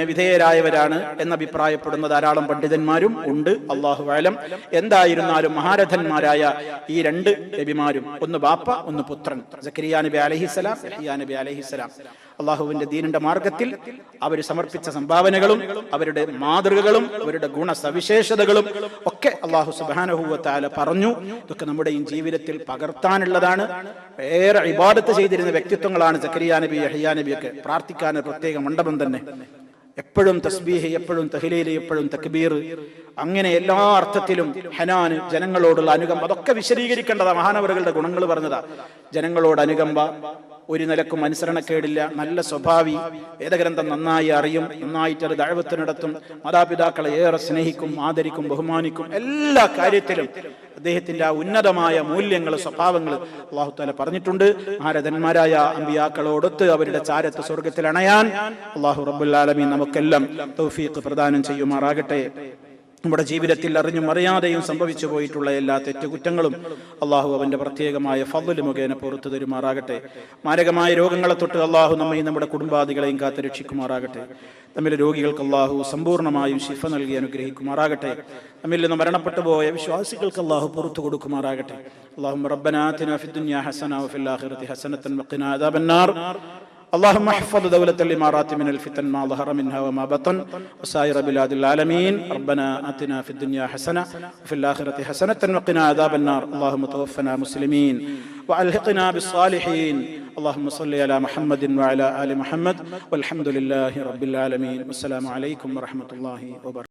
വിധേയരായവരാണ് എന്ന് അഭിപ്രായപ്പെടുന്ന ധാരാളം പണ്ഡിതന്മാരും ഉണ്ട്. അല്ലാഹു അലം. എന്തായിരുന്നാലും മഹാരഥന്മാരായ ഈ 2 നബിമാരും, ഒന്ന് ബാപ്പ ഒന്ന് പുത്രൻ, സക്കരിയ നബി അലൈഹിസ്സലാം, യഹ്യാ നബി അലൈഹിസ്സലാം, അള്ളാഹുവിന്റെ ദീനിന്റെ മാർഗത്തിൽ അവർ സമർപ്പിച്ച സംഭാവനകളും അവരുടെ മാതൃകകളും അവരുടെ ഗുണസവിശേഷതകളും ഒക്കെ അള്ളാഹു സുബ്ഹാനഹു വ തആല പറഞ്ഞു. ഇതൊക്കെ നമ്മുടെ ഈ ജീവിതത്തിൽ പകർത്താനുള്ളതാണ്. ഏറെ ഇബാദത്ത് ചെയ്തിരുന്ന വ്യക്തിത്വങ്ങളാണ് സക്കരിയ നബി, യഹ്യാ നബിയൊക്കെ. പ്രാർത്ഥിക്കാൻ പ്രത്യേക മണ്ഡപം തന്നെ, എപ്പോഴും തസ്ബീഹ്, എപ്പോഴും തഹ്ലീൽ, എപ്പോഴും തക്ബീർ, അങ്ങനെ എല്ലാ അർത്ഥത്തിലും ഹനാന്, ജനങ്ങളോടുള്ള അനുകമ്പ, അതൊക്കെ വിശദീകരിക്കേണ്ടതാ. മഹാനവറുകളുടെ ഗുണങ്ങൾ പറഞ്ഞതാ. ജനങ്ങളോട് അനുകമ്പ, ഒരു നിലക്കും അനുസരണക്കേടില്ല, നല്ല സ്വഭാവി, വേദഗ്രന്ഥം നന്നായി അറിയും, നന്നായിട്ട് അത് ദഅവത്ത് നടത്തും, മാതാപിതാക്കളെ ഏറെ സ്നേഹിക്കും, ആദരിക്കും, ബഹുമാനിക്കും, എല്ലാ കാര്യത്തിലും അദ്ദേഹത്തിന്റെ ആ ഉന്നതമായ മൂല്യങ്ങൾ, സ്വഭാവങ്ങൾ അല്ലാഹു തആല പറഞ്ഞിട്ടുണ്ട്. മഹാരഥന്മാരായ അമ്പിയാക്കളോടൊത്ത് അവരുടെ ചാരത്ത് സ്വർഗ്ഗത്തിൽ അണയാൻ അല്ലാഹു റബ്ബുൽ ആലമീൻ നമുക്കെല്ലാം തൗഫീഖ് പ്രദാനം ചെയ്യുമാറാകട്ടെ. നമ്മുടെ ജീവിതത്തിൽ അറിഞ്ഞും അറിയാതെയും സംഭവിച്ചു പോയിട്ടുള്ള എല്ലാ തെറ്റുകുറ്റങ്ങളും അള്ളാഹു അവന്റെ പ്രത്യേകമായ ഫദ്ല് മുഖേന പുറത്തു തരുമാറാകട്ടെ. മാരകമായ രോഗങ്ങളെ തൊട്ട് അള്ളാഹു നമ്മയും നമ്മുടെ കുടുംബാദികളെയും കാത്ത് രക്ഷിക്കുമാറാകട്ടെ. നമ്മിലെ രോഗികൾക്ക് അള്ളാഹു സമ്പൂർണ്ണമായും ശിഫ നൽകി അനുഗ്രഹിക്കുമാറാകട്ടെ. നമ്മിൽ നിന്ന് മരണപ്പെട്ടു പോയ വിശ്വാസികൾക്ക് അള്ളാഹു പുറത്തു കൊടുക്കുമാറാകട്ടെ. اللهم ربنا آتنا في الدنيا حسنة وفي الآخرة حسنة وقنا عذاب النار. اللهم احفظ دولة الإمارات من الفتن ما ظهر منها وما بطن وسائر بلاد العالمين. ربنا آتنا في الدنيا حسنة وفي الآخرة حسنة وقنا عذاب النار. اللهم توفنا مسلمين وألحقنا بالصالحين. اللهم صل على محمد وعلى آل محمد والحمد لله رب العالمين. والسلام عليكم ورحمة الله وبركاته.